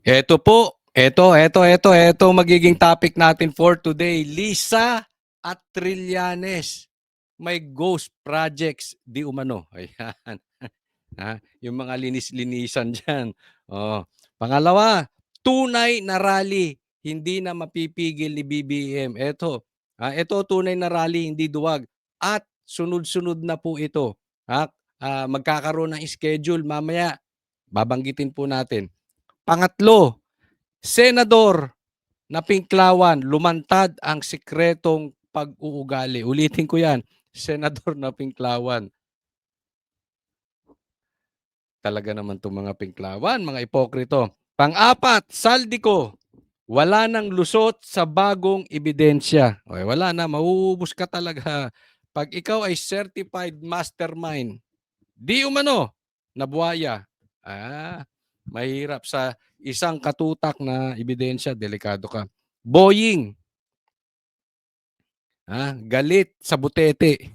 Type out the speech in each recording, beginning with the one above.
Eto po, eto magiging topic natin for today. Lisa at Trillanes. May ghost projects di umano. Ayan. Yung mga linis-linisan dyan. Oh. Pangalawa, tunay na rally. Hindi na mapipigil ni BBM. Ito tunay na rally, hindi duwag. At sunod-sunod na po ito. Magkakaroon ng schedule mamaya. Babanggitin po natin. Pangatlo, Senador na Pinklawan, lumantad ang sikretong pag-uugali. Ulitin ko yan, Senador na Pinklawan. Talaga naman itong mga Pinklawan, mga ipokrito. Pang-apat, Saldico, wala nang lusot sa bagong ebidensya. Okay, wala na, mauubos ka talaga. Pag ikaw ay certified mastermind, di umano, nabuhaya. Mahirap sa isang katutak na ebidensya, delikado ka. Boying, galit sa butete.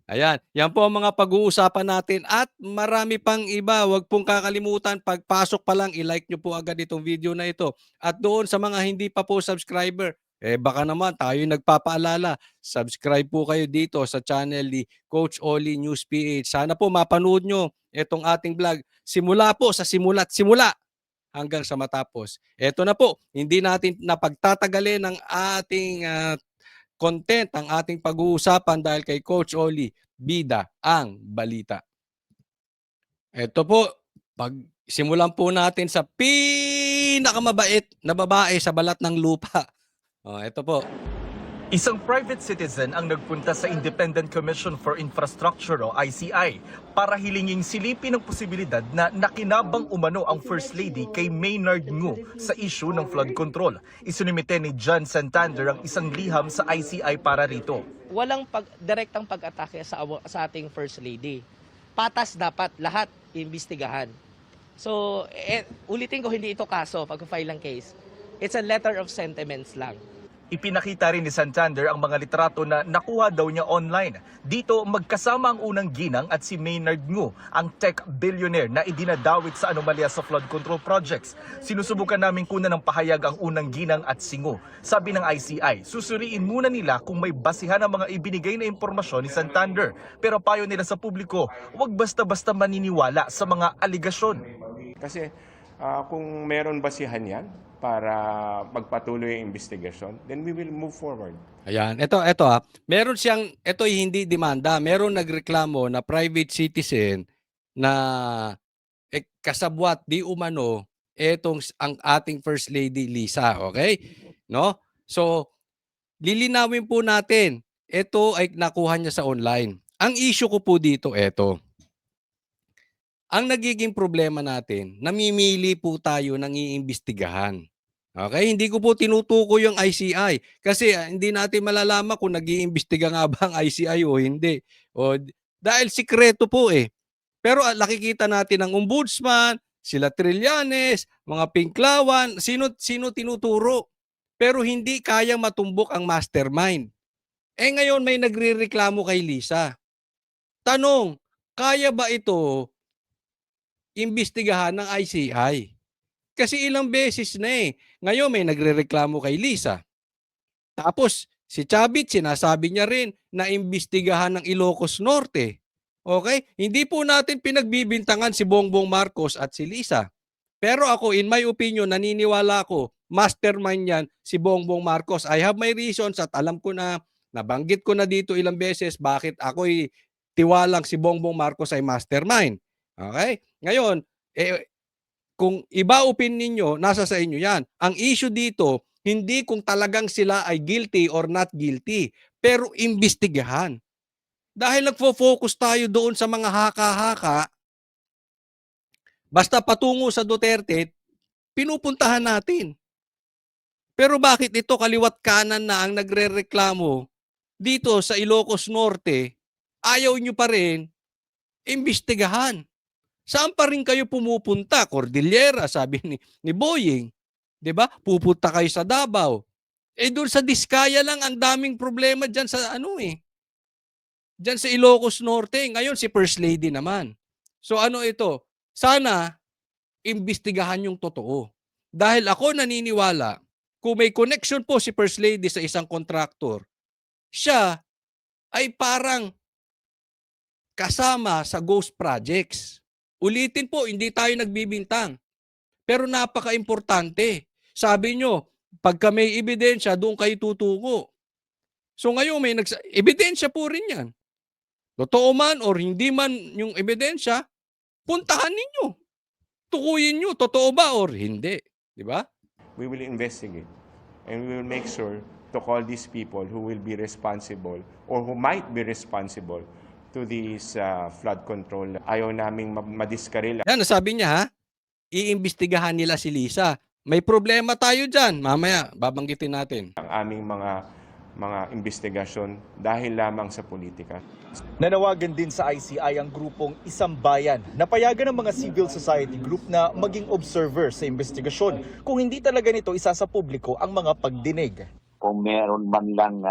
Ayan, yan po ang mga pag-uusapan natin at marami pang iba. Huwag pong kakalimutan, pagpasok pa lang, i-like nyo po agad itong video na ito. At doon sa mga hindi pa po subscriber, baka naman tayo nagpapaalala, subscribe po kayo dito sa channel ni Coach Oli News PH. Sana po mapanood nyo itong ating vlog. Simula po sa simula't simula hanggang sa matapos. Ito na po, hindi natin napagtatagalin ng ating content, ang ating pag-uusapan dahil kay Coach Oli, bida ang balita. Ito po, simulan po natin sa pinakamabait na babae sa balat ng lupa. Ito po. Isang private citizen ang nagpunta sa Independent Commission for Infrastructure o ICI para hilinging silipin ang posibilidad na nakinabang umano ang First Lady kay Maynard Ngu sa issue ng flood control. Isinumite ni John Santander ang isang liham sa ICI para rito. Walang direktang pag-atake sa ating First Lady. Patas dapat lahat imbestigahan. So, ulitin ko, hindi ito kaso pag-file ng case. It's a letter of sentiments lang. Ipinakita rin ni Santander ang mga litrato na nakuha daw niya online. Dito magkasama ang unang ginang at si Maynard Ngu, ang tech billionaire na idinadawit sa anomalya sa flood control projects. Sinusubukan namin kunan ng pahayag ang unang ginang at si Ngu. Sabi ng ICI, susuriin muna nila kung may basihan ang mga ibinigay na impormasyon ni Santander. Pero payo nila sa publiko, huwag basta-basta maniniwala sa mga aligasyon. Kasi kung meron basihan yan para magpatuloy ang investigasyon, then we will move forward. Ayan, ito meron siyang, ito hindi demanda, meron nagreklamo na private citizen na kasabwat di umano ang ating First Lady Lisa, okay? No? So, lilinawin po natin, ito ay nakuha niya sa online. Ang issue ko po dito, ito. Ang nagiging problema natin, namimili po tayo ng iimbestigahan. Okay? Hindi ko po tinutuko yung ICI kasi hindi natin malalaman kung nag-iimbestiga nga ba ang ICI o hindi. Dahil sikreto po eh. Pero nakikita natin ang ombudsman, sila Trillanes, mga Pinklawan, sino tinuturo. Pero hindi kayang matumbok ang mastermind. Ngayon may nagrereklamo kay Lisa. Tanong, kaya ba ito imbestigahan ng ICI? Kasi ilang beses na eh. Ngayon may nagrereklamo kay Lisa. Tapos si Chavit sinasabi niya rin na imbestigahan ng Ilocos Norte. Okay? Hindi po natin pinagbibintangan si Bongbong Marcos at si Lisa. Pero ako, in my opinion, naniniwala ako, mastermind yan si Bongbong Marcos. I have my reasons at alam ko na, nabanggit ko na dito ilang beses bakit ako'y tiwalang si Bongbong Marcos ay mastermind. Okay? Ngayon, kung iba opinion niyo, nasa sa inyo yan. Ang issue dito, hindi kung talagang sila ay guilty or not guilty, pero imbestigahan. Dahil nagfo-focus tayo doon sa mga haka-haka, basta patungo sa Duterte, pinupuntahan natin. Pero bakit ito kaliwat kanan na ang nagrereklamo dito sa Ilocos Norte, ayaw nyo pa rin imbestigahan? Saan pa rin kayo pumupunta? Cordillera, sabi ni Boying. 'Di ba? Pupunta kayo sa Davao. Doon sa Diskaya lang ang daming problema diyan sa Diyan sa Ilocos Norte. Ngayon si First Lady naman. So ano ito? Sana imbestigahan yung totoo. Dahil ako naniniwala, kung may connection po si First Lady sa isang contractor, siya ay parang kasama sa ghost projects. Ulitin po, hindi tayo nagbibintang. Pero napaka-importante. Sabi nyo, pagka may ebidensya, doon kayo tutuko. So ngayon, ebidensya po rin yan. Totoo man or hindi man yung ebidensya, puntahan ninyo. Tukuyin nyo, totoo ba or hindi. Di ba? We will investigate and we will make sure to call these people who will be responsible or who might be responsible to this flood control. Ayaw naming madiskaril Yan, nasabi niya ha, iimbestigahan nila si Lisa. May problema tayo dyan. Mamaya, babanggitin natin. ang aming mga investigasyon dahil lamang sa politika. Nanawagan din sa ICI ang grupong Isang Bayan na payagan ng mga civil society group na maging observer sa investigasyon kung hindi talaga nito isa sa publiko ang mga pagdinig. Kung meron man lang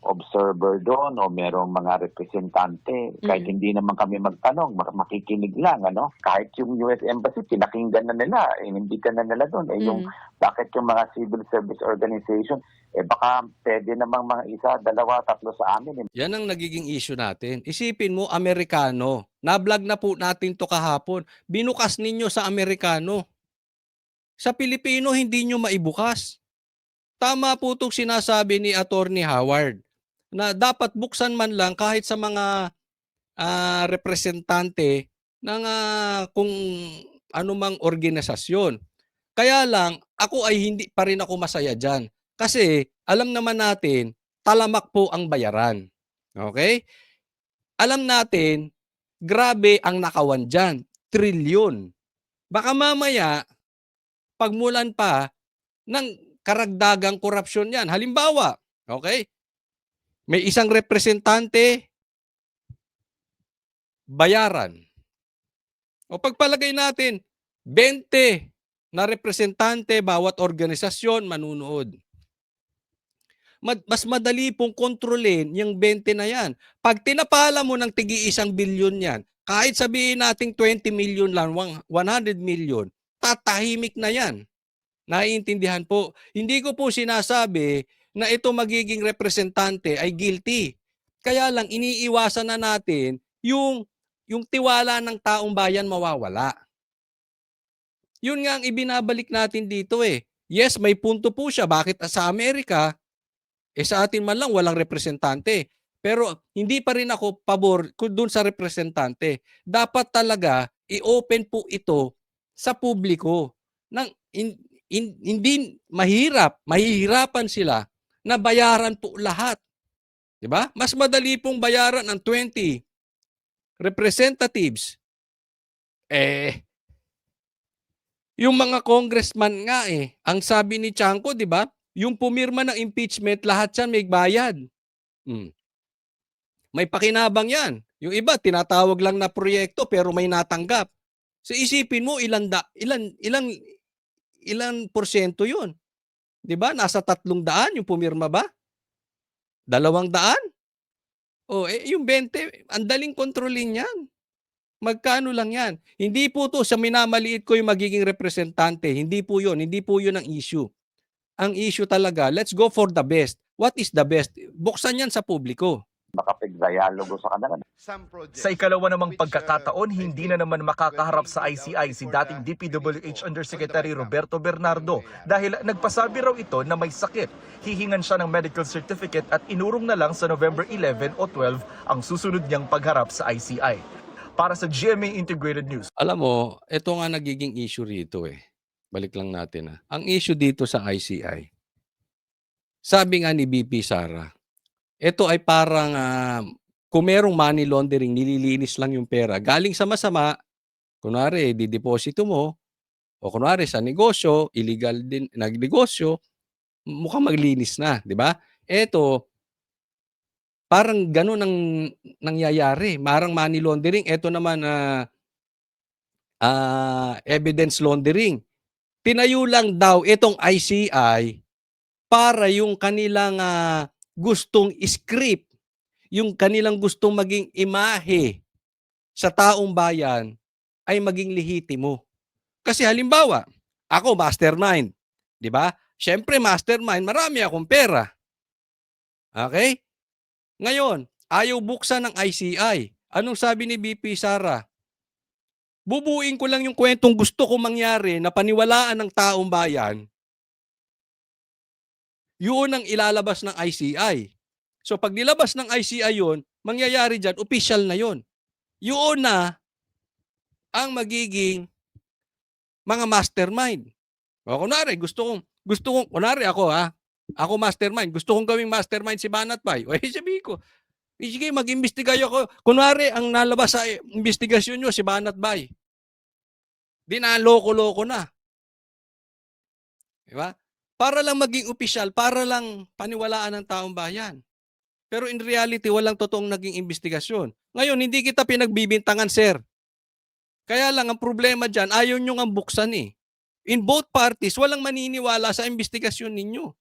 observer doon o merong mga representante, kahit hindi naman kami magtanong, makikinig lang, ano? Kahit yung US Embassy, pinakinggan na nila, inimbitan na nila doon. Yung, bakit yung mga civil service organization, baka pwede namang mga isa, dalawa, tatlo sa amin. Yan ang nagiging issue natin. Isipin mo, Amerikano. Nablog na po natin to kahapon. Binukas ninyo sa Amerikano. Sa Pilipino, hindi nyo maibukas. Tama po itong sinasabi ni Attorney Howard na dapat buksan man lang kahit sa mga representante ng kung anumang organisasyon. Kaya lang, ako ay hindi pa rin ako masaya dyan. Kasi alam naman natin, talamak po ang bayaran. Okay? Alam natin, grabe ang nakawan dyan. Trilyon. Baka mamaya, pagmulan pa ng karagdagang korupsyon yan. Halimbawa, okay? May isang representante, bayaran. O pagpalagay natin, 20 na representante bawat organisasyon manunood. Mas madali pong kontrolin yung 20 na yan. Pag tinapala mo ng tigi-1 bilyon yan, kahit sabihin nating 20 million lang, 100 million, tatahimik na yan. Naiintindihan po. Hindi ko po sinasabi na ito magiging representante ay guilty. Kaya lang iniiwasan na natin yung tiwala ng taong bayan mawawala. Yun nga ang ibinabalik natin dito eh. Yes, may punto po siya. Bakit sa Amerika, sa atin man lang walang representante. Pero hindi pa rin ako pabor dun sa representante. Dapat talaga i-open po ito sa publiko. Hindi mahihirapan sila na bayaran po lahat. 'Di ba? Mas madali pong bayaran ang 20 representatives. Yung mga congressman nga ang sabi ni Chanco, 'di ba? Yung pumirma ng impeachment, lahat yan may bayad. May pakinabang yan. Yung iba, tinatawag lang na proyekto pero may natanggap. So isipin mo, ilang porsyento yun? 'Di ba? Nasa 300 yung pumirma ba? 200? Yung 20, ang daling kontrolin yan. Magkano lang yan? Hindi po to sa minamaliit ko yung magiging representante. Hindi po yun. Hindi po yun ang issue. Ang issue talaga, let's go for the best. What is the best? Buksan yan sa publiko. Makapag-dialogo sa kanila. Sa ikalawa namang pagkakataon, hindi na naman makakaharap sa ICI si dating DPWH Undersecretary Roberto Bernardo dahil nagpasabi raw ito na may sakit. Hihingan siya ng medical certificate at inurong na lang sa November 11 o 12 ang susunod niyang pagharap sa ICI. Para sa GMA Integrated News. Alam mo, ito nga nagiging issue rito Balik lang natin Ang issue dito sa ICI, sabi nga ni BP Sara, ito ay parang kung merong money laundering, nililinis lang yung pera. Galing sa masama, kunwari, dideposito mo, o kunwari sa negosyo, illegal din, nagnegosyo, mukhang maglinis na, di ba? Ito, parang ganun ang nangyayari. Marang money laundering, ito naman evidence laundering. Tinayo lang daw itong ICI para yung kanilang gustong script, yung kanilang gustong maging imahe sa taong bayan ay maging lehitimo. Kasi halimbawa, ako mastermind, 'di ba? Siyempre mastermind, marami akong pera. Okay? Ngayon, ayaw buksan ng ICI. Anong sabi ni VP Sara? Bubuuin ko lang yung kwentong gusto ko mangyari na paniwalaan ng taong bayan. Yun ang ilalabas ng ICI. So pag nilabas ng ICI yun, mangyayari dyan, official na yun. Yun na ang magiging mga mastermind. O kunwari, gusto kong, kunwari ako ako mastermind, gusto kong gawing mastermind si Banat Bay. O sabihin ko, sige, mag-imbestiga ako. Kunwari, ang nalabas sa investigasyon nyo, si Banat Bay. Di na, loko-loko na. Diba? Para lang maging opisyal, para lang paniwalaan ng taong bayan. Pero in reality, walang totoong naging investigasyon. Ngayon, hindi kita pinagbibintangan, sir. Kaya lang, ang problema dyan, ayaw nyo nga buksan eh. In both parties, walang maniniwala sa investigasyon ninyo.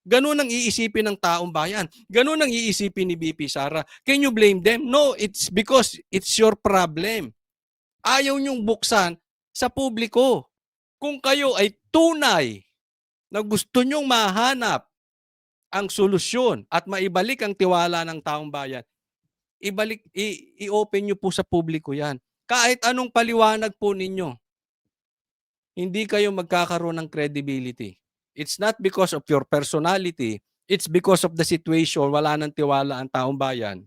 Ganun ang iisipin ng taong bayan. Ganun ang iisipin ni BP Sara. Can you blame them? No, it's because it's your problem. Ayaw nyong buksan sa publiko. Kung kayo ay tunay na gusto nyong mahanap ang solusyon at maibalik ang tiwala ng taong bayan, i-open nyo po sa publiko yan. Kahit anong paliwanag po ninyo, hindi kayo magkakaroon ng credibility. It's not because of your personality, it's because of the situation, wala nang tiwala ang taong bayan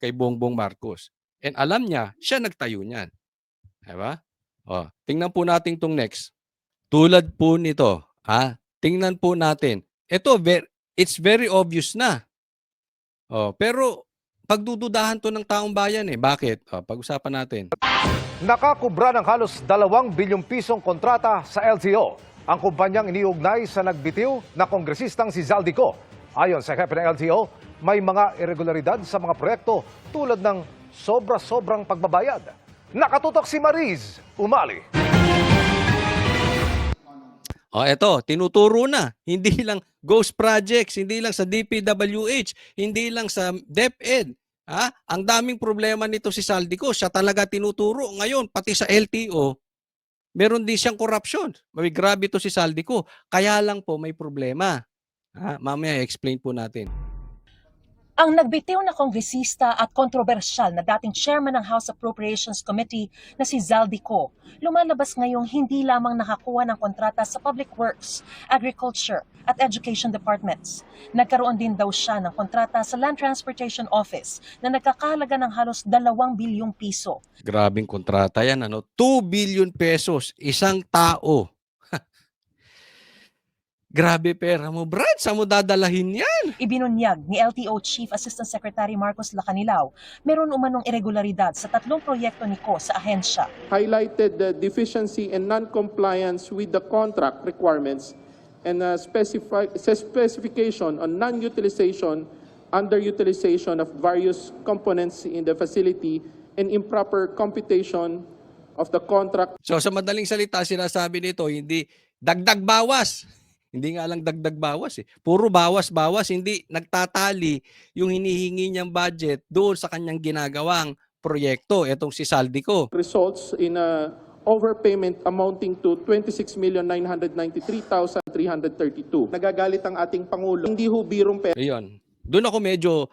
kay Bongbong Marcos. And alam niya, siya nagtayo niyan. Diba? O, tingnan po natin itong next. Tulad po nito, tingnan po natin. Ito, it's very obvious na. O, pero pagdududahan to ng taong bayan eh. Bakit? O, pag-usapan natin. Nakakubra ng halos 2 bilyong pisong kontrata sa LTO ang kumpanyang iniugnay sa nagbitiw na kongresistang si Zaldico. Ayon sa hepe ng LTO, may mga irregularidad sa mga proyekto tulad ng sobra-sobrang pagbabayad. Nakatutok si Mariz Umali. O eto, tinuturo na. Hindi lang ghost projects, hindi lang sa DPWH, hindi lang sa DepEd. Ang daming problema nito si Zaldico. Siya talaga tinuturo. Ngayon, pati sa LTO, meron din siyang corruption. May grabe to si Zaldico. Kaya lang po may problema. Mamaya explain po natin. Ang nagbitiw na kongresista at kontrobersyal na dating chairman ng House Appropriations Committee na si Zaldico, lumalabas ngayong hindi lamang nakakuha ng kontrata sa Public Works, Agriculture at Education Departments. Nagkaroon din daw siya ng kontrata sa Land Transportation Office na nagkakahalaga ng halos 2 bilyong piso. Grabing kontrata yan. 2 billion pesos. Isang tao. Grabe pera mo, Brad. Saan mo dadalahin yan? Ibinunyag ni LTO Chief Assistant Secretary Marcos Lacanilao, meron umanong irregularidad sa 3 proyekto ni Ko sa ahensya. Highlighted the deficiency and non-compliance with the contract requirements and specification on non-utilization, underutilization of various components in the facility, and improper computation of the contract. So sa madaling salita, sinasabi nito, hindi dagdag bawas. Hindi nga lang dagdag bawas eh. Puro bawas-bawas, hindi nagtatali yung hinihingi niyang budget doon sa kanyang ginagawang proyekto. Etong si Zaldico. Results in a overpayment amounting to 26,993,332. Nagagalit ang ating Pangulo. Hindi ho birong pera. Ayun. Doon ako medyo,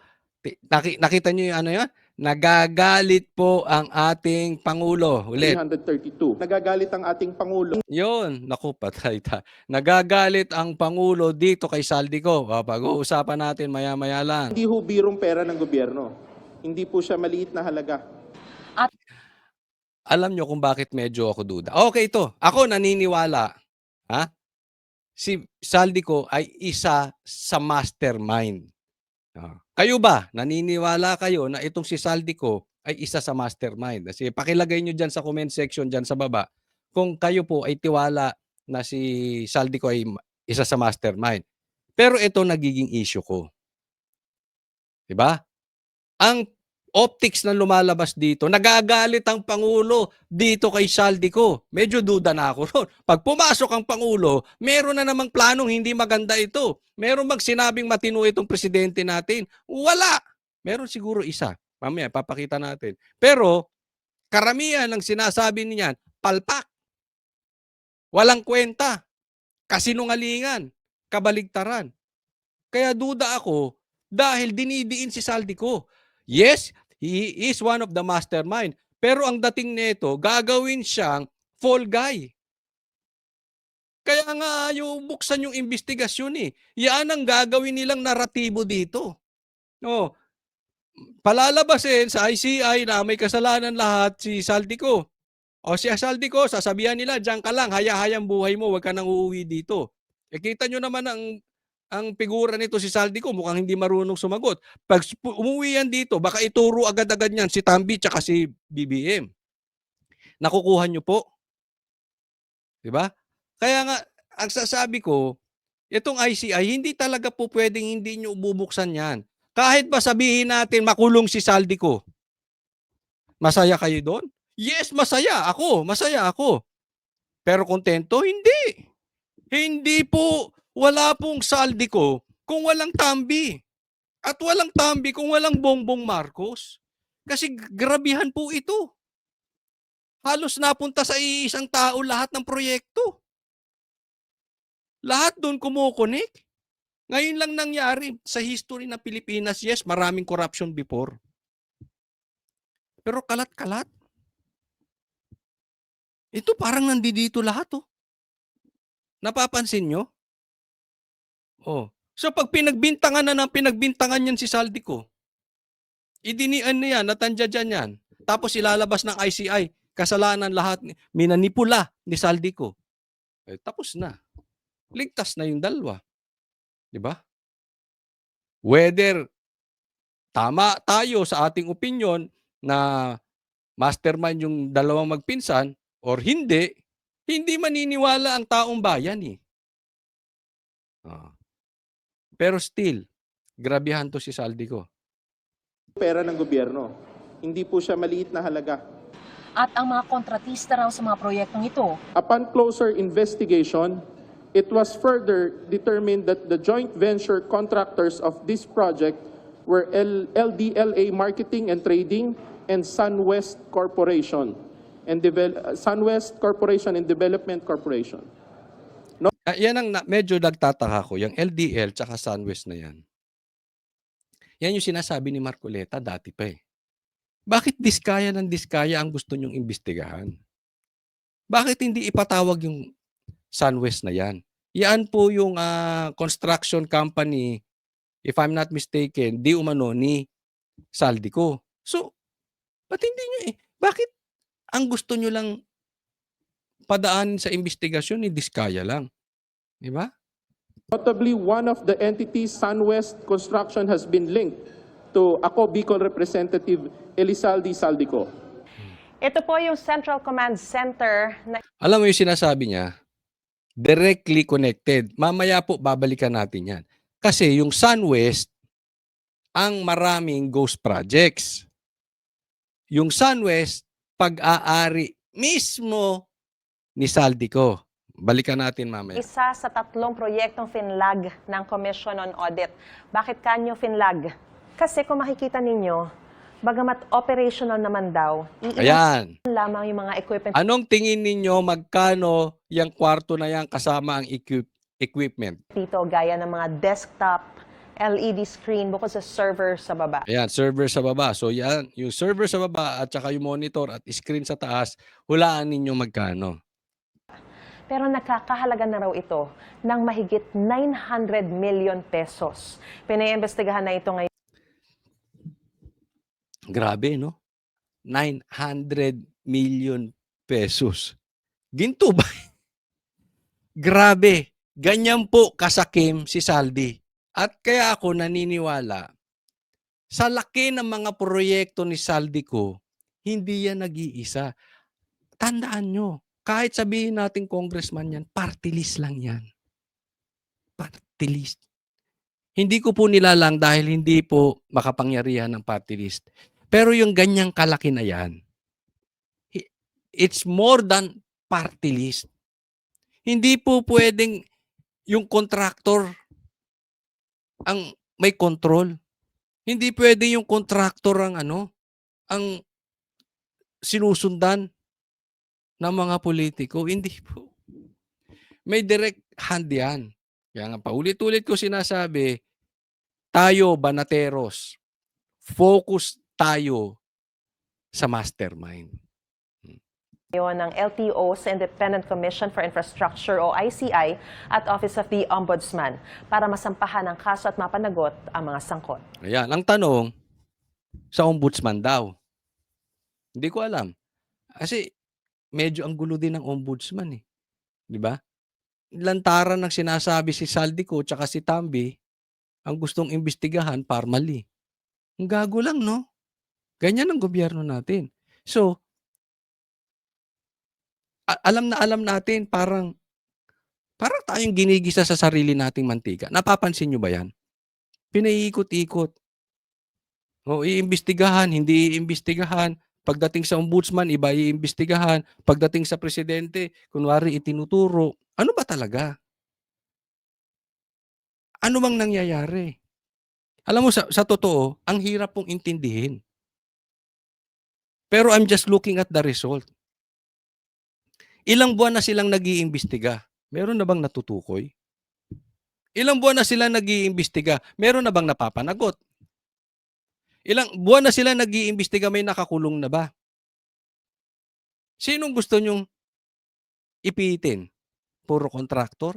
nakita niyo yung ano yun? Nagagalit po ang ating Pangulo. Ulit. 332. Nagagalit ang ating Pangulo. Yun. Naku, patay ta. Nagagalit ang Pangulo dito kay Zaldico. Pag-uusapan natin maya-maya lang. Hindi ho birong pera ng gobyerno. Hindi po siya maliit na halaga. Alam nyo kung bakit medyo ako duda. Okay ito. Ako naniniwala. Si Zaldico ay isa sa mastermind. Kayo ba? Naniniwala kayo na itong si Zaldico ay isa sa mastermind? Kasi pakilagay nyo dyan sa comment section dyan sa baba kung kayo po ay tiwala na si Zaldico ay isa sa mastermind. Pero ito nagiging issue ko. Diba? Ang optics na lumalabas dito, nagagalit ang Pangulo dito kay Zaldico. Medyo duda na ako ron. Pag pumasok ang Pangulo, meron na namang planong hindi maganda ito. Meron bang sinabing matino itong presidente natin? Wala. Meron siguro isa. Mamaya, papakita natin. Pero, karamihan ng sinasabi niyan, palpak. Walang kwenta. Kasinungalingan. Kabaligtaran. Kaya duda ako dahil dinidiin si Saldico. Yes, he is one of the mastermind. Pero ang dating nito, gagawin siyang fall guy. Kaya nga yung buksan yung investigasyon eh. Yan ang gagawin nilang naratibo dito. No, palalabasin sa ICI na may kasalanan lahat si Saldico. O si Saldico, sasabihan nila, diyan ka lang, haya-hayang buhay mo, wag ka nang uuwi dito. E kita nyo naman ang figura nito si Saldico, mukhang hindi marunong sumagot. Pag umuwi yan dito, baka ituro agad-agad niyan si Tambi tsaka si BBM. Nakukuha nyo po. Diba? Kaya nga, ang sasabi ko, itong ICI, hindi talaga po pwedeng hindi nyo bubuksan yan. Kahit ba sabihin natin makulong si Saldico, masaya kayo doon? Yes, masaya ako. Pero kontento? Hindi. Hindi po, wala pong Saldico kung walang Tambi. At walang Tambi kung walang Bongbong Marcos. Kasi grabihan po ito. Halos napunta sa isang tao lahat ng proyekto. Lahat doon kumukonek. Ngayon lang nangyari sa history ng Pilipinas, yes, maraming corruption before. Pero kalat-kalat. Ito parang nandito lahat, oh. Napapansin nyo? Oh. So pag pinagbintangan na ng pinagbintangan yan si Saldico, idinian na yan, natandya dyan yan. Tapos ilalabas ng ICI, kasalanan lahat, minanipula ni Saldico. Eh, tapos na. Ligtas na yung dalawa. Diba? Whether tama tayo sa ating opinion na mastermind yung dalawang magpinsan or hindi, hindi maniniwala ang taong bayan eh. Pero still, grabihan to si Saldico. Pera ng gobyerno. Hindi po siya maliit na halaga. At ang mga kontratista raw sa mga proyektong ito, Upon closer investigation, it was further determined that the joint venture contractors of this project were LDLA Marketing and Trading and SunWest Corporation and SunWest Corporation and Development Corporation. Yan ang medyo nagtataka ko, yung LDL tsaka SunWest na yan. Yan yung sinasabi ni Marcoleta dati pa eh. Bakit diskaya ng diskaya ang gusto nyong imbestigahan? Bakit hindi ipatawag yung SunWest na yan? Yan po yung construction company, if I'm not mistaken, di umano ni Saldico. So, ba't hindi nyo eh? Bakit ang gusto nyo lang padaanin sa investigasyon ni diskaya lang? Diba? Notably, one of the entities, SunWest Construction, has been linked to ako Bicol Representative Elizalde Saldico. Ito po yung Central Command Center na Alam mo yung sinasabi niya, directly connected. Mamaya po babalikan natin yan. Kasi yung SunWest, ang maraming ghost projects. Yung SunWest, pag-aari mismo ni Saldico. Balikan natin mamaya. isa sa 3 proyektong finlag ng Commission on Audit. Bakit kanyo finlag? Kasi kung makikita ninyo, bagamat operational naman daw, Ayan. lamang yung mga equipment Anong tingin ninyo magkano yung kwarto na yan kasama ang equipment? dito gaya ng mga desktop, LED screen, bukod sa server sa baba. Ayan, server sa baba. So yan, yung server sa baba at saka yung monitor at screen sa taas, hulaan ninyo magkano. Pero nakakahalaga na raw ito ng mahigit 900 million pesos. Pinaimbestigahan na ito ngayon. Grabe, no? 900 million pesos. Ginto ba? Grabe. Ganyan po kasakim si Saldi. At kaya ako naniniwala, sa laki ng mga proyekto ni Saldico, hindi yan nag-iisa. Tandaan nyo, kahit sabihin natin congressman yan, party list lang yan. Party list. Hindi ko po nilalang dahil hindi po makapangyarihan ng party list. Pero yung ganyang kalaki na yan, it's more than party list. Hindi po pwedeng yung contractor ang may control. Hindi pwede yung contractor ang ang sinusundan ng mga politiko. Hindi po. May direct hand yan. Kaya nga paulit-ulit ko sinasabi, tayo, banateros, focus tayo sa mastermind. Yon ng LTO sa Independent Commission for Infrastructure o ICI at Office of the Ombudsman para masampahan ang kaso at mapanagot ang mga sangkot. Ayan, ang tanong, sa ombudsman daw. Hindi ko alam. Kasi medyo ang gulo din ng ombudsman eh. Di ba? Lantaran ng sinasabi si Saldico tsaka si Tambi, ang gustong imbestigahan, parmali. Ang gago lang, no? Ganyan ang gobyerno natin. So, alam natin, parang tayong ginigisa sa sarili nating mantika. Napapansin nyo ba yan? Pinaiikot-ikot. O, iimbestigahan, hindi iimbestigahan. Pagdating sa ombudsman, iba iimbestigahan. Pagdating sa presidente, kunwari itinuturo. Ano ba talaga? Ano bang nangyayari? Alam mo, sa totoo, ang hirap pong intindihin. Pero I'm just looking at the result. Ilang buwan na silang nag-iimbestiga? Meron na bang natutukoy? Ilang buwan na sila nag-iimbestiga? Meron na bang napapanagot? Ilang buwan na sila nag-iimbestiga, may nakakulong na ba? Sinong gusto nyong ipitin? Puro kontraktor?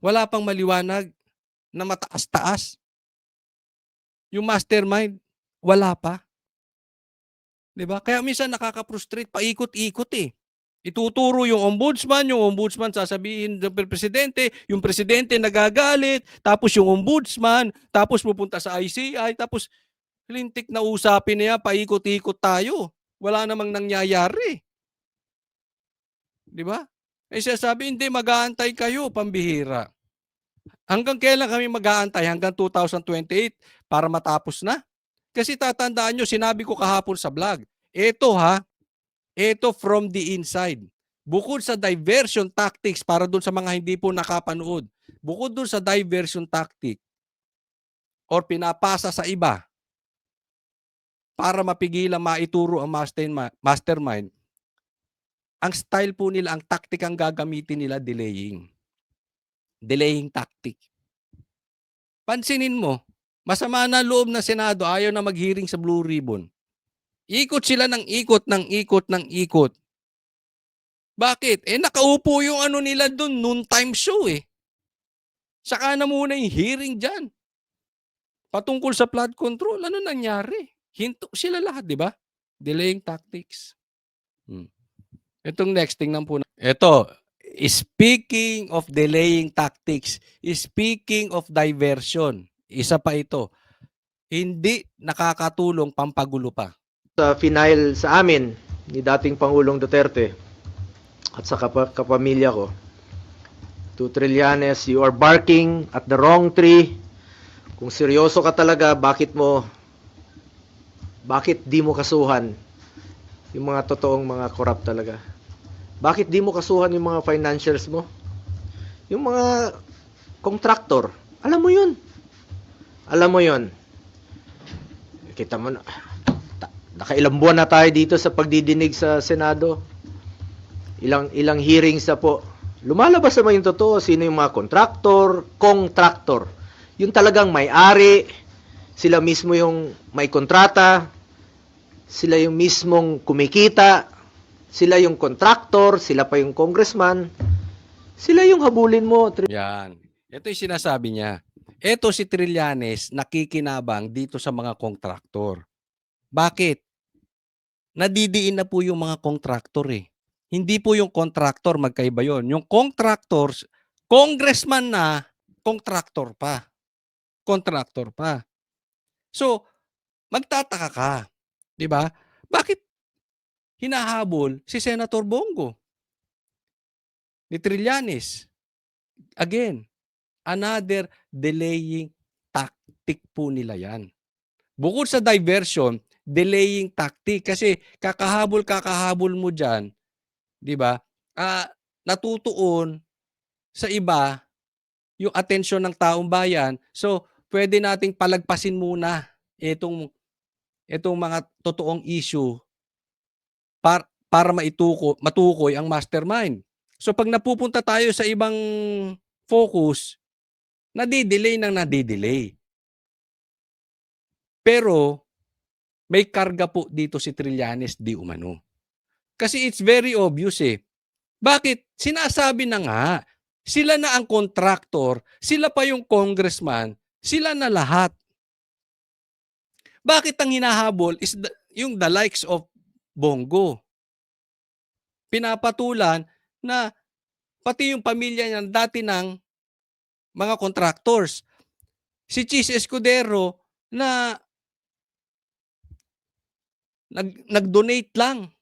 Wala pang maliwanag na mataas-taas? Yung mastermind, wala pa. 'Di ba? Kaya minsan nakaka-frustrate, paikot-ikot eh. Ituturo yung ombudsman sasabihin ng presidente, yung presidente nagagalit, tapos yung ombudsman, tapos pupunta sa ICI, tapos lintik na usapin niya, paikot-ikot tayo. Wala namang nangyayari. 'Di ba? Eh siya sabi, hindi, mag-aantay kayo, pambihira. Hanggang kailan kami mag-aantay? Hanggang 2028 para matapos na? Kasi tatandaan nyo, sinabi ko kahapon sa vlog, ito from the inside. Bukod sa diversion tactics, para dun sa mga hindi po nakapanood, bukod dun sa diversion tactic or pinapasa sa iba para mapigilan, maituro ang mastermind, ang style po nila, ang tactic ang gagamitin nila, delaying. Delaying tactic. Pansinin mo, masama na loob ng Senado, ayaw na mag-hearing sa Blue Ribbon. Ikot sila ng ikot, ng ikot, ng ikot. Bakit? Eh nakaupo yung ano nila doon, noontime show eh. Saka na muna yung hearing dyan. Patungkol sa flood control, ano nangyari? Hinto sila lahat, di ba? Delaying tactics. Itong next, tingnan po. Ito, speaking of delaying tactics, speaking of diversion, isa pa ito, hindi nakakatulong, pampagulo pa. Sa final sa amin ni dating Pangulong Duterte at sa kapamilya ko, to Trillanes, you are barking at the wrong tree. Kung seryoso ka talaga, bakit di mo kasuhan yung mga totoong mga corrupt talaga? Bakit di mo kasuhan yung mga financials mo? Yung mga contractor, alam mo yun. Kita mo na, nakailang buwan na tayo dito sa pagdidinig sa Senado. Ilang hearings na po. Lumalabas naman yung totoo, sino yung mga contractor. Yung talagang may-ari, sila mismo yung may kontrata, sila yung mismong kumikita, sila yung contractor, sila pa yung congressman, sila yung habulin mo. Yan. Ito yung sinasabi niya. Ito si Trillanes nakikinabang dito sa mga kontraktor. Bakit? Nadidiin na po yung mga kontraktor eh. Hindi po yung kontraktor, magkaiba yon. Yung contractors, congressman na, kontraktor pa. So, magtataka ka. Di ba? Bakit hinahabol si Senator Bongo ni Trillanes? Again, another delaying tactic po nila yan. Bukod sa diversion, delaying tactic. Kasi kakahabol mo dyan, di ba? Natutuon sa iba yung atensyon ng taong bayan. So, pwede nating palagpasin muna itong mga totoong issue para matukoy ang mastermind. So pag napupunta tayo sa ibang focus, nadidelay ng nadidelay. Pero may karga po dito si Trillanes di umano. Kasi it's very obvious eh. Bakit? Sinasabi na nga, sila na ang contractor, sila pa yung congressman, sila na lahat. Bakit ang hinahabol is yung the likes of Bongo? Pinapatulan na pati yung pamilya niya dati ng mga contractors. Si Chis Escudero na nag-donate lang.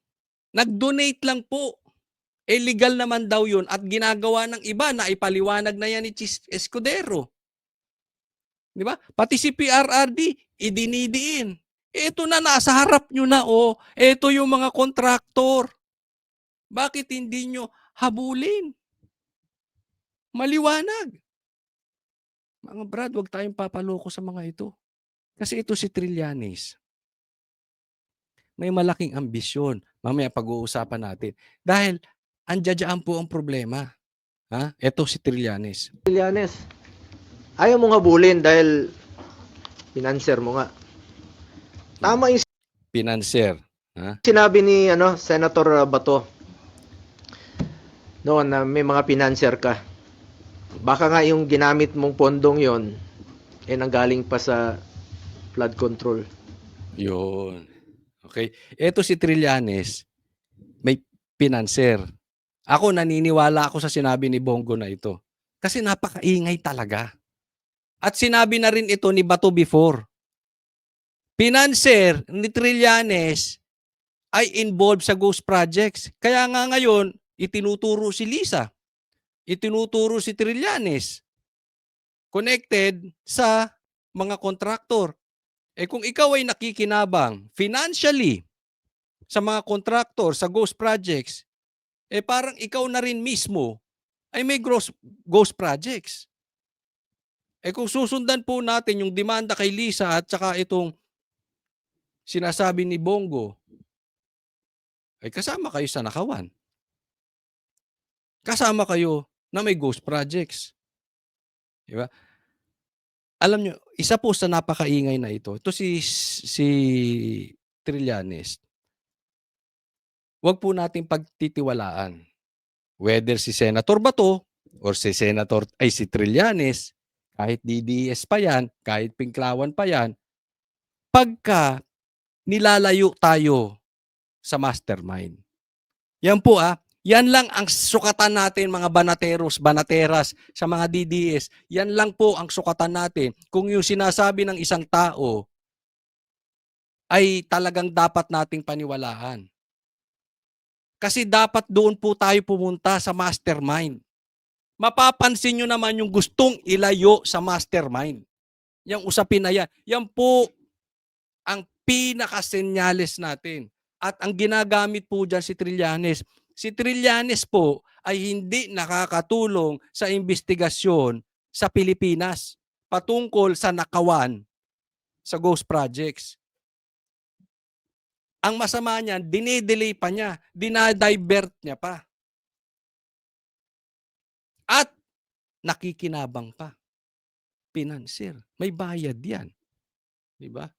Nag-donate lang po. Illegal naman daw yun at ginagawa ng iba na ipaliwanag na yan ni Chis Escudero. Di ba? Pati si PRRD, idinidiin. Ito na, nasa harap nyo na oh. Ito yung mga kontraktor. Bakit hindi nyo habulin? Maliwanag. Mga brad, huwag tayong papaloko sa mga ito. Kasi ito si Trillanes. May malaking ambisyon. Mamaya pag-uusapan natin. Dahil andiyan po ang problema. Ha? Ito si Trillanes. Trillanes, ayaw mong habulin dahil financer mo nga. Tama yung Pinanser. Ha? sinabi ni Senator Bato noon na may mga financer ka. Baka nga yung ginamit mong pondong yon nanggaling pa sa flood control. Yun. Okay. Ito si Trillanes, may pinanser. Ako naniniwala ako sa sinabi ni Bongo na ito. Kasi napakaingay talaga. At sinabi na rin ito ni Bato before. Pinanser ni Trillanes ay involved sa ghost projects. Kaya nga ngayon, itinuturo si Lisa. Itinuturo si Trillanes. Connected sa mga kontraktor. Kung ikaw ay nakikinabang financially sa mga kontraktor, sa ghost projects, parang ikaw na rin mismo ay may ghost projects. Kung susundan po natin yung demanda kay Lisa at saka itong sinasabi ni Bongo, ay kasama kayo sa nakawan. Kasama kayo na may ghost projects. Diba? Alam nyo, isa po sa napakaingay na ito si Trillanes. Huwag po natin pagtitiwalaan. Whether si Senator Bato or si Trillanes, kahit DDS pa yan, kahit Pinklawan pa yan, pagka nilalayo tayo sa mastermind. Yan po yan lang ang sukatan natin mga banateras sa mga DDS. Yan lang po ang sukatan natin. Kung yung sinasabi ng isang tao ay talagang dapat nating paniwalaan. Kasi dapat doon po tayo pumunta sa mastermind. Mapapansin nyo naman yung gustong ilayo sa mastermind. Yung usapin na yan. Yan po ang pinakasenyales natin. At ang ginagamit po dyan si Trillanes. Si Trillanes po ay hindi nakakatulong sa investigasyon sa Pilipinas patungkol sa nakawan sa ghost projects. Ang masama niyan, dinedelay pa niya, dinadivert niya pa. At nakikinabang pa. Pinanser. May bayad yan. Diba?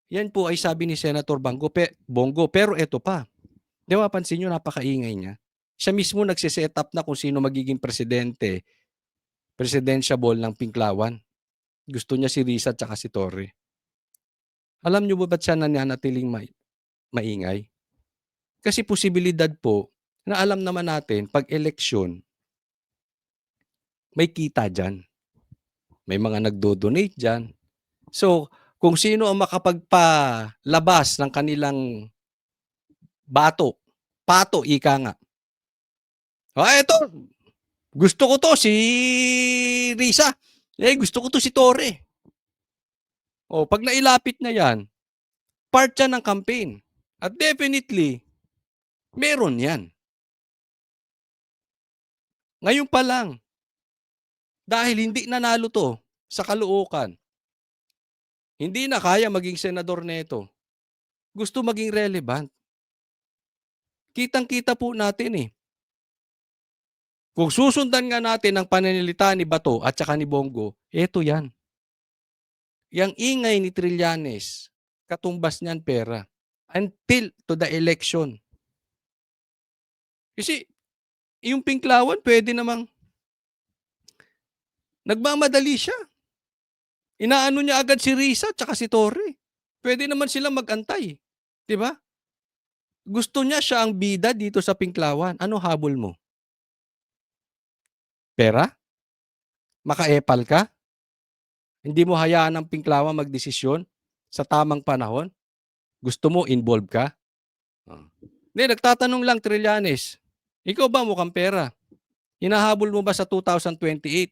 Yan po ay sabi ni Senator Bongo. Pero ito pa. Di ba, pansin nyo, napakaingay niya. Siya mismo nagsiset up na kung sino magiging presidentiable ng Pinklawan. Gusto niya si Risa at saka si Torre. Alam nyo ba ba't siya nananatiling maingay? Kasi posibilidad po na alam naman natin, pag eleksyon, may kita dyan. May mga nagdo-donate dyan. So, kung sino ang makapagpalabas ng kanilang pato, ika nga. Eto, gusto ko to, si Risa. Gusto ko to si Torre. Pag nailapit na yan, part yan ng campaign. At definitely, meron yan. Ngayon pa lang, dahil hindi nanalo to sa Caloocan, hindi na kaya maging senador neto, gusto maging relevant. Kitang-kita po natin Kung susundan nga natin ang pananalita ni Bato at saka ni Bongo, eto yan. Yang ingay ni Trillanes, katumbas niyan pera. Until to the election. Kasi yung Pinklawan pwede namang nagmamadali siya. Inaano niya agad si Risa at saka si Torre. Pwede naman silang mag-antay. 'Di ba? Gusto niya siya ang bida dito sa Pinklawan. Ano habol mo? Pera? Makaepal ka? Hindi mo hayaan ang Pinklawan magdesisyon sa tamang panahon? Gusto mo involve ka? Hindi, nagtatanong lang Trillanes. Ikaw ba mukhang pera? Hinahabol mo ba sa 2028?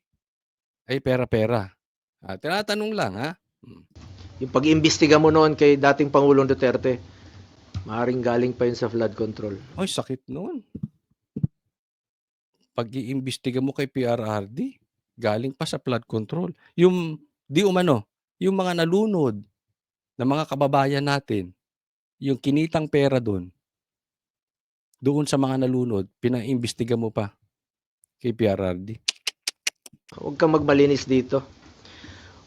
Ay, pera-pera. Tinatanong lang, ha? Yung pag-imbestiga mo noon kay dating Pangulong Duterte, maaaring galing pa yun sa flood control. Ay, sakit noon. Pag-iimbestiga mo kay PRRD, galing pa sa flood control. Yung, yung mga nalunod na mga kababayan natin, yung kinitang pera doon sa mga nalunod, pinaimbestiga mo pa kay PRRD. Huwag kang magmalinis dito.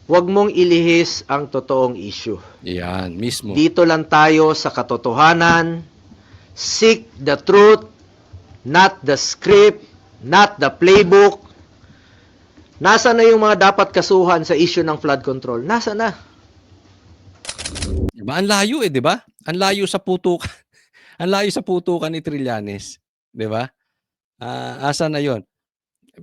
Huwag mong ilihis ang totoong issue. Yan, mismo. Dito lang tayo sa katotohanan. Seek the truth, not the script, not the playbook. Nasa na yung mga dapat kasuhan sa issue ng flood control? Nasa na? Diba? Ang layo di ba? Ang layo sa putukan. Ang layo sa putukan ni Trillanes. Di ba? Asa na yon?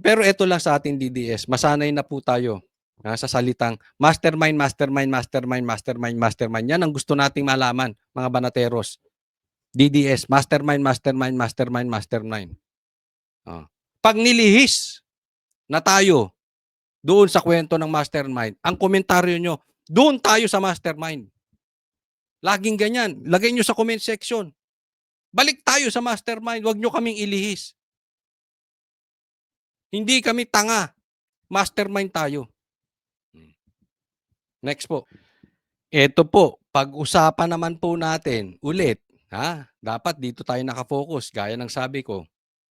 Pero ito lang sa ating DDS. Masanay na po tayo sa salitang mastermind, mastermind, mastermind, mastermind, mastermind. Yan ang gusto nating malaman, mga banateros. DDS, mastermind, mastermind, mastermind, mastermind. Pag nilihis na tayo doon sa kwento ng mastermind, ang komentaryo nyo, doon tayo sa mastermind. Laging ganyan. Lagay nyo sa comment section. Balik tayo sa mastermind. Huwag nyo kaming ilihis. Hindi kami tanga. Mastermind tayo. Next po. Ito po, pag-usapan naman po natin ulit. Dapat dito tayo nakafocus. Gaya ng sabi ko,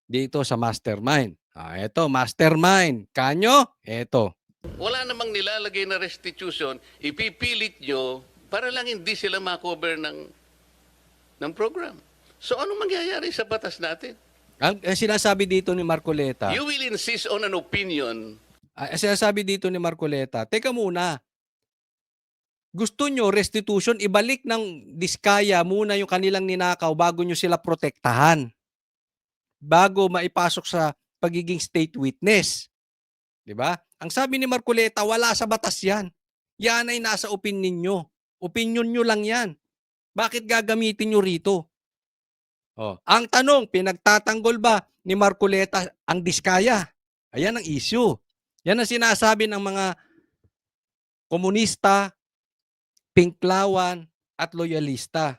dito sa mastermind. Ito, mastermind. Kanyo? Ito. Wala namang nilalagay na restitution, ipipilit nyo para lang hindi sila makover ng program. So anong mangyayari sa batas natin? Ang sinasabi dito ni Marcoleta, You will insist on an opinion. sinasabi dito ni Marcoleta, teka muna, gusto nyo restitution, ibalik ng diskaya muna yung kanilang ninakaw bago nyo sila protektahan. Bago maipasok sa pagiging state witness. Diba? Ang sabi ni Marcoleta, wala sa batas yan. Yan ay nasa opinion nyo. Opinion nyo lang yan. Bakit gagamitin nyo rito? Ang tanong, pinagtatanggol ba ni Marcoleta ang diskaya? Ayan ang issue. Yan ang sinasabi ng mga komunista, Pinklawan, at loyalista.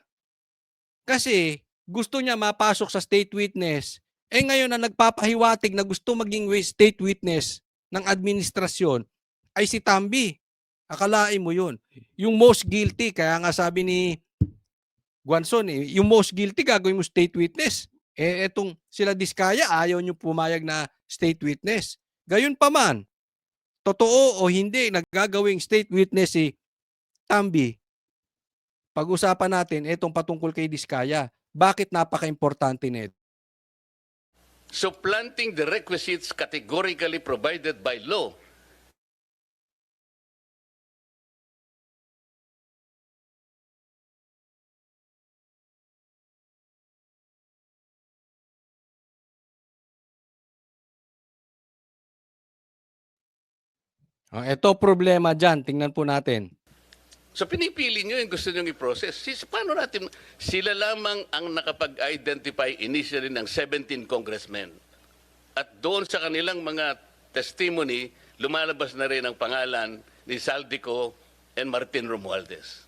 Kasi gusto niya mapasok sa state witness. Ngayon na nagpapahiwatig na gusto maging state witness ng administrasyon ay si Tambi. Akalain mo yun. Yung most guilty, kaya nga sabi ni Guanzon, yung most guilty gagawin mo state witness. Etong sila diskaya, ayaw nyo pumayag na state witness. Gayon pa man, totoo o hindi, naggagawing state witness si Tambi. Pag-usapan natin itong patungkol kay diskaya. Bakit napaka-importante nito? Supplanting the requisites categorically provided by law. Ito problema dyan. Tingnan po natin. So pinipili nyo yung gusto nyo i-process. Paano natin, sila lamang ang nakapag-identify initially ng 17 congressmen. At doon sa kanilang mga testimony, lumalabas na rin ang pangalan ni Saldico and Martin Romualdez.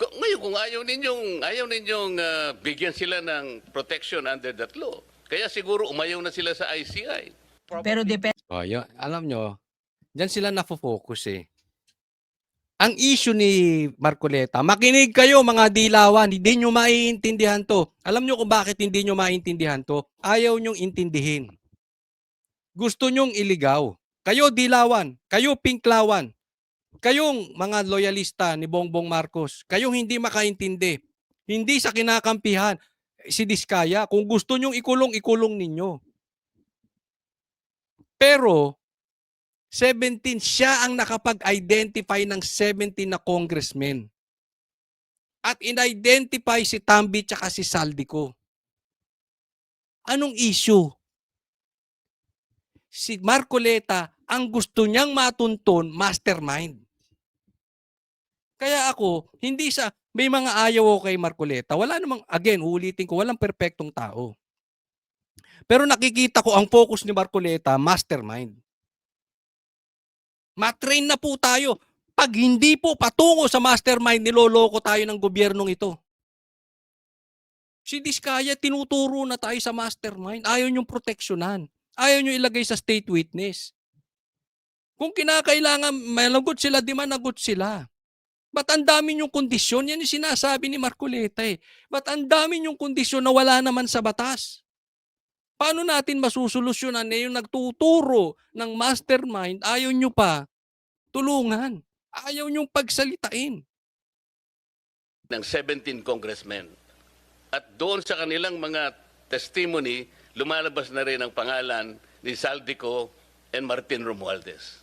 Ngayon, kung ayaw ninyong bigyan sila ng protection under that law, kaya siguro umayaw na sila sa ICI. Pero depende. Alam nyo, dyan sila nafo-focus Ang issue ni Marcoleta, makinig kayo mga dilawan, hindi nyo maiintindihan to. Alam nyo kung bakit hindi nyo maiintindihan to? Ayaw nyong intindihin. gusto nyong iligaw. Kayo dilawan, kayo pinklawan, kayong mga loyalista ni Bongbong Marcos, kayong hindi makaintindi, hindi sa kinakampihan si Diskaya. Kung gusto nyong ikulong, ikulong ninyo. Pero 17, siya ang nakapag-identify ng 17 na congressmen. At in-identify si Tambi tsaka si Saldico. Anong issue? Si Marcoleta, ang gusto niyang matuntun, mastermind. Kaya ako, hindi sa, may mga ayaw ako kay Marcoleta. Wala namang, again, uulitin ko, walang perpektong tao. Pero nakikita ko, ang focus ni Marcoleta, mastermind. Matrain na po tayo. Pag hindi po patungo sa mastermind, niloloko tayo ng gobyernong ito. Si Diskaya, tinuturo na tayo sa mastermind. Ayaw niyong proteksyonan. Ayaw niyo ilagay sa state witness. Kung kinakailangan managot sila, di managot sila. Ba't ang dami niyong kondisyon? Yan yung sinasabi ni Marcoleta eh. Ba't ang dami niyong kondisyon na wala naman sa batas? Paano natin masusolusyonan na yung nagtuturo ng mastermind, ayaw niyo pa tulungan? Ayaw niyong pagsalitain. Ng 17 congressmen. At doon sa kanilang mga testimony, lumalabas na rin ang pangalan ni Saldico and Martin Romualdez.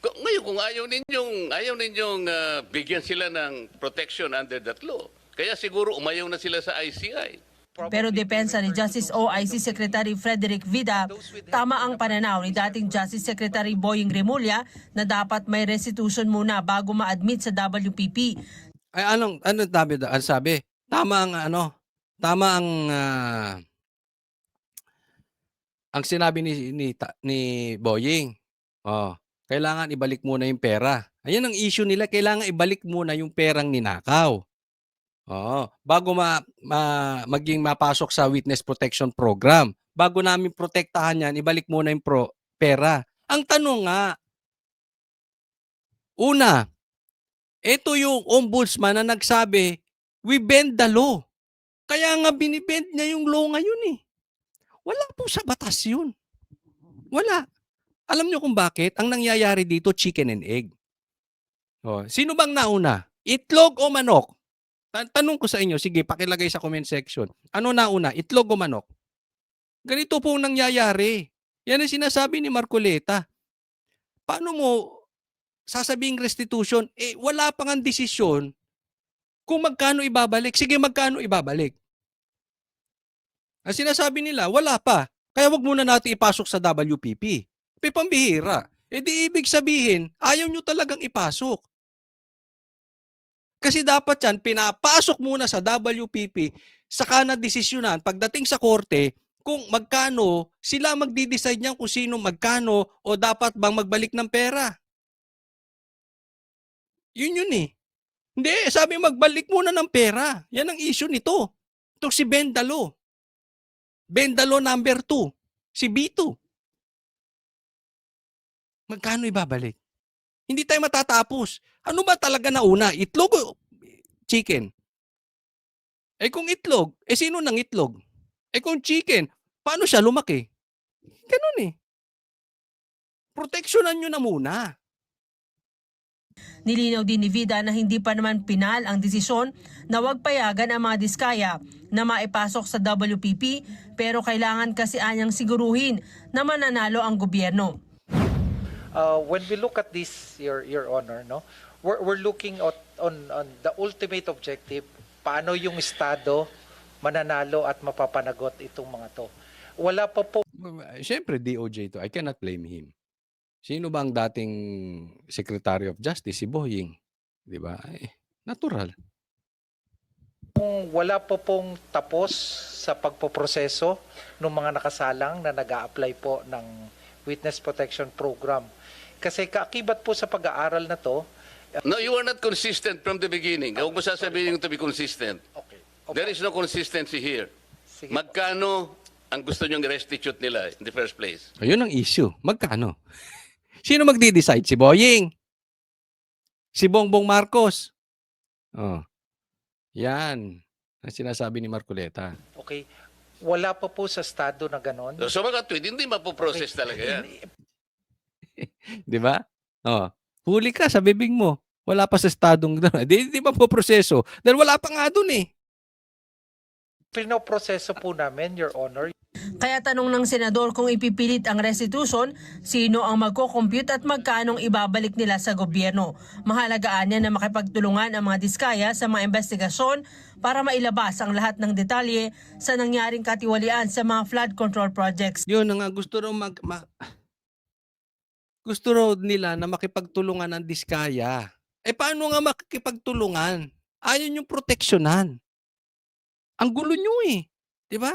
Ngayon, kung ayaw ninyong bigyan sila ng protection under that law, kaya siguro umayaw na sila sa ICI. Pero depensa ni Justice OIC Secretary Frederick Vida, tama ang pananaw ni dating Justice Secretary Boying Remulla na dapat may restitution muna bago ma-admit sa WPP. Ay anong sabi? Tama ang sinabi ni Boying. Oh, kailangan ibalik muna yung pera. Ayan ang issue nila, kailangan ibalik muna yung perang ninakaw. Oo, bago maging mapasok sa witness protection program. Bago namin protektahan yan, ibalik muna yung pera. Ang tanong nga, una, ito yung ombudsman na nagsabi, we bend the law. Kaya nga binibend niya yung law ngayon eh. Wala po sa batas yun. Wala. Alam niyo kung bakit? Ang nangyayari dito, chicken and egg. Oh, sino bang nauna? Itlog o manok? Tanong ko sa inyo, sige, pakilagay sa comment section. Ano nauna, itlog o manok? Ganito po ang nangyayari. Yan ang sinasabi ni Marcoleta. Paano mo sasabing restitution? Eh, wala pang ang desisyon kung magkano ibabalik. Sige, magkano ibabalik? Ang sinasabi nila, wala pa. Kaya wag muna natin ipasok sa WPP. Pambihira. Eh di ibig sabihin, ayaw nyo talagang ipasok. Kasi dapat yan, pinapasok muna sa WPP, saka na desisyonan pagdating sa korte kung magkano, sila magdi-decide niyan kung sino magkano o dapat bang magbalik ng pera. Yun eh. Hindi, sabi magbalik muna ng pera. Yan ang issue nito. Ito si Bendalo. Bendalo number 2. Si B2. Magkano ibabalik? Hindi tayo matatapos. Ano ba talaga nauna? Itlog o chicken? Eh kung itlog, eh sino nang itlog? Eh kung chicken, paano siya lumaki? Ganun eh. Proteksyonan nyo na muna. Nilinaw din ni Vida na hindi pa naman pinal ang desisyon na huwag payagan ang mga Diskaya na maipasok sa WPP pero kailangan kasi anyang siguruhin na mananalo ang gobyerno. When we look at this, Your Honor, no, we're looking on the ultimate objective, paano yung Estado mananalo at mapapanagot itong mga to. Wala pa po. Siyempre, DOJ to. I cannot blame him. Sino ba ang dating Secretary of Justice? Si Boying. Di ba? Natural. Wala po pong tapos sa pagpoproseso ng mga nakasalang na nag-a-apply po ng Witness Protection Program. Kasi kaakibat po sa pag-aaral na to. No, you are not consistent from the beginning. Huwag mo sasabihin to be consistent. Okay. There is no consistency here. Sige. Magkano ang gusto nyong restitute nila in the first place? Ayun ang issue. Magkano? Sino magdi-decide? Si Boying? Si Bongbong Marcos? Oh. Yan. Ang sinasabi ni Marcoleta. Okay. Wala pa po sa estado na ganon. So, sa mga tweet, hindi mapoprocess talaga yan. Di ba? Oh, huli ka sa bibig mo. Wala pa sa estadong di ba po proseso? Dahil wala pa nga dun eh. Pinoproseso po namin, Your Honor. Kaya tanong ng senador kung ipipilit ang restitution, sino ang magko-compute at magkanong ibabalik nila sa gobyerno. Mahalagaan niya na makipagtulungan ang mga diskaya sa mga investigasyon para mailabas ang lahat ng detalye sa nangyaring katiwalian sa mga flood control projects. Yun na nga, gusto raw nila na makipagtulungan ng diskaya. Paano nga makikipagtulungan? Ayaw niyong proteksyonan. Ang gulo nyo eh. Di ba?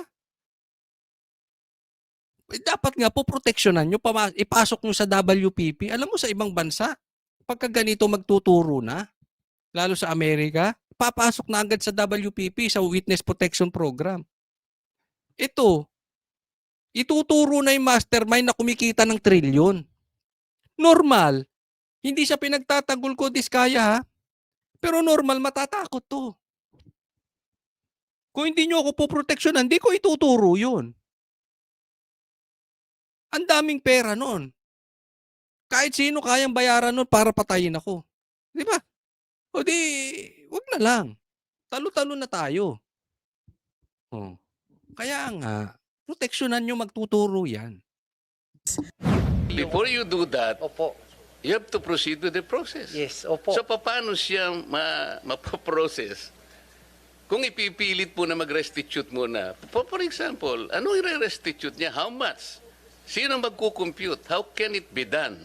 Dapat nga po proteksyonan nyo, ipasok nyo sa WPP. Alam mo sa ibang bansa, pagka ganito magtuturo na, lalo sa Amerika, papasok na agad sa WPP, sa Witness Protection Program. Ito, ituturo na yung mastermind na kumikita ng trilyon. Normal, hindi siya pinagtatanggol ko, diskaya ha. Pero normal, matatakot to. Kung hindi nyo ako poproteksyonan, hindi ko ituturo yun. Ang daming pera nun. Kahit sino kayang bayaran nun para patayin ako. Di ba? O di, wag na lang. Talo-talo na tayo. Oh. Kaya nga, proteksyonan nyo, magtuturo yan. Before you do that, Opo. you have to proceed with the process. Yes, opo. So, paano siya mapoprocess? Kung ipipilit po na mag-restitute muna, for example, ano i-restitute niya? How much? Sino magkukompute? How can it be done?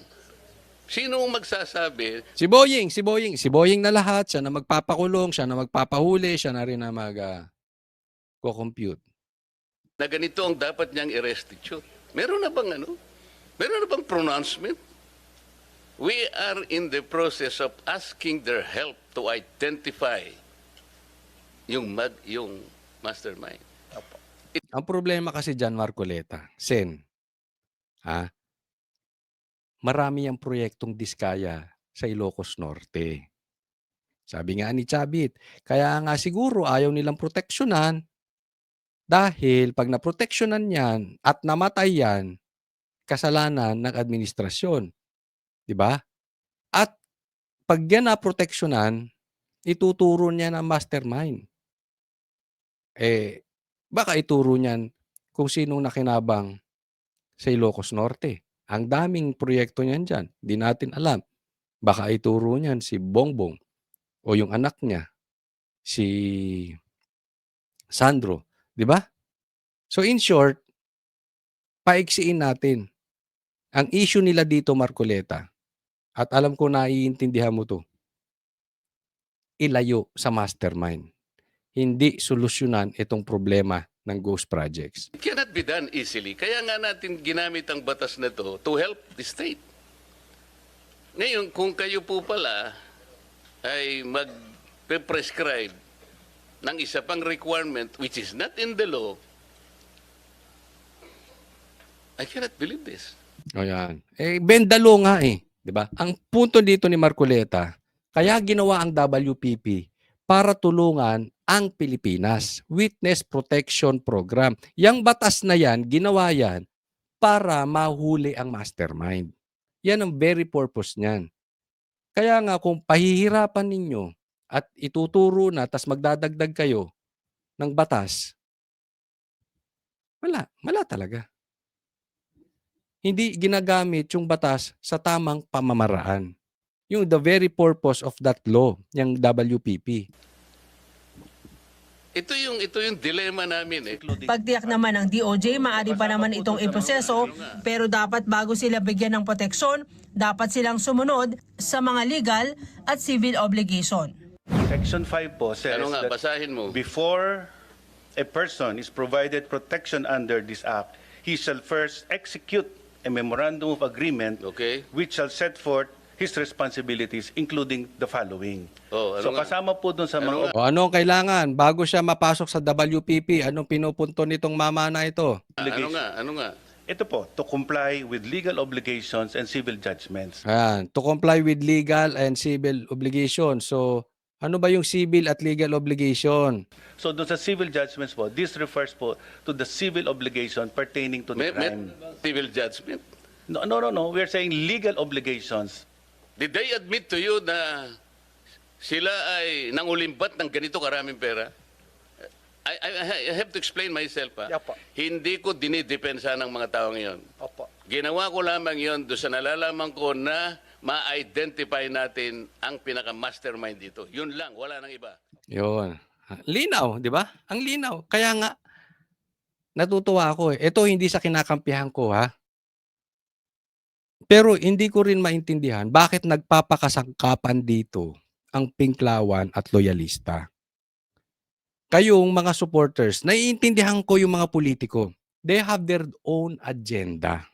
Sino ang magsasabi? Si Boying na lahat, siya na magpapakulong, siya na magpapahuli, siya na rin na mag-compute. Na ganito ang dapat niyang i-restitute. Meron na bang ano? Meron na bang pronouncement? We are in the process of asking their help to identify yung mastermind. Ang problema kasi dyan, Marcoleta, marami ang proyektong diskaya sa Ilocos Norte. Sabi nga ni Chabit, kaya nga siguro ayaw nilang proteksyonan dahil pag naproteksyonan yan at namatay yan, kasalanan ng administrasyon. Diba? At pag yan naproteksyonan, ituturo niya ng mastermind. Baka ituro niyan kung sinong nakinabang sa Ilocos Norte. Ang daming proyekto niyan dyan. Di natin alam. Baka ituro niyan si Bongbong o yung anak niya, si Sandro. Di ba? So in short, paiksiin natin. Ang issue nila dito, Marcoleta, at alam ko naiintindihan mo to, ilayo sa mastermind. Hindi solusyonan itong problema ng ghost projects. It cannot be done easily. Kaya nga natin ginamit ang batas na to help the state. Ngayon, kung kayo po pala ay mag-prescribe ng isa pang requirement which is not in the law, I cannot believe this. Ayan. Bendalo nga eh. Diba? Ang punto dito ni Marcoleta, kaya ginawa ang WPP para tulungan ang Pilipinas. Witness Protection Program. Yang batas na yan, ginawa yan para mahuli ang mastermind. Yan ang very purpose niyan. Kaya nga kung pahihirapan ninyo at ituturo na tas magdadagdag kayo ng batas, wala talaga. Hindi ginagamit yung batas sa tamang pamamaraan. Yung the very purpose of that law, yung WPP. Ito yung dilemma namin eh. Pagtiyak naman ng DOJ, maaari pa naman itong iproseso, pero dapat bago sila bigyan ng proteksyon, dapat silang sumunod sa mga legal at civil obligation. Section 5 po says Ano nga, that basahin mo. before a person is provided protection under this act, he shall first execute a memorandum of agreement Okay. which shall set forth his responsibilities, including the following. Oh, ano So nga? kasama po dun sa Ano mga O anong kailangan bago siya mapasok sa WPP? Anong pinupunto nitong mama na ito? Ano nga? ito po, to comply with legal obligations and civil judgments. Ayan, to comply with legal and civil obligations. So, Ano ba yung civil at legal obligation? So doon sa civil judgments po, this refers po to the civil obligation pertaining to the May crime. civil judgment. No. We're saying legal obligations. Did they admit to you na sila ay nangulimbat ng ganito karaming pera? I have to explain myself. Opo. Hindi ko dinidepensa ng mga tao ngayon. Opo. Ginawa ko lamang yon doon sa nalalaman ko na ma-identify natin ang pinaka-mastermind dito. Yun lang, wala nang iba. Yun. Linaw, di ba? Ang linaw. Kaya nga, natutuwa ako eh. Ito hindi sa kinakampihan ko ha. Pero hindi ko rin maintindihan bakit nagpapakasangkapan dito ang Pinklawan at loyalista. Kayong mga supporters, naiintindihan ko yung mga politiko. They have their own agenda.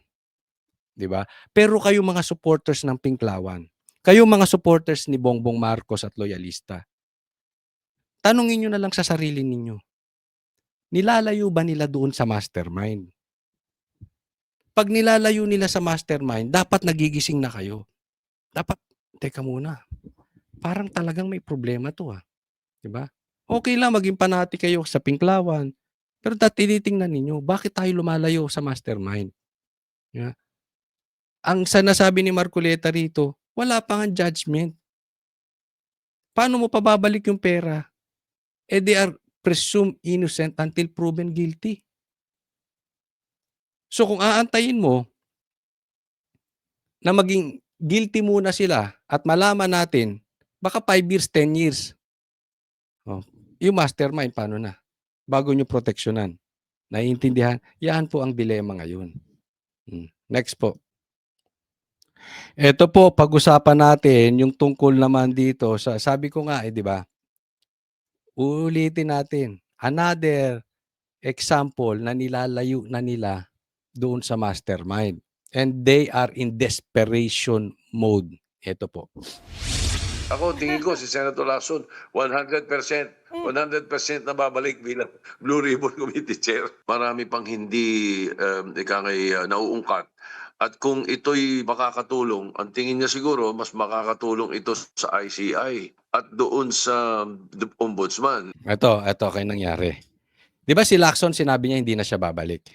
'Di ba? Pero kayong mga supporters ng Pinklawan, kayong mga supporters ni Bongbong Marcos at loyalista, tanungin niyo na lang sa sarili ninyo. Nilalayo ba nila doon sa mastermind? Pag nilalayo nila sa mastermind, dapat nagigising na kayo. Dapat, teka muna, parang talagang may problema to 'di ba? Okay lang maging panati kayo sa Pinklawan, pero tinitingnan ninyo, bakit tayo lumalayo sa mastermind? Yeah. Ang sinasabi ni Marcoleta rito, wala pa nga judgment. Paano mo pababalik yung pera? They are presumed innocent until proven guilty. So kung aantayin mo na maging guilty muna sila at malaman natin, baka 5 years, 10 years. Oh, yung mastermind, paano na? Bago nyo proteksyonan. Naiintindihan? Yan po ang dilema ngayon. Next po. Ito po, pag-usapan natin yung tungkol naman dito. Sabi ko nga, di ba? Ulitin natin. Another example na nilalayo na nila doon sa mastermind. And they are in desperation mode. Ito po. Ako, tingin ko si Senator Lacson, 100% na babalik bilang Blue Ribbon Committee Chair. Marami pang hindi nauungkat. At kung ito'y makakatulong, ang tingin niya siguro, mas makakatulong ito sa ICI at doon sa Ombudsman. Ito kayo nangyari. Di ba si Lacson sinabi niya hindi na siya babalik?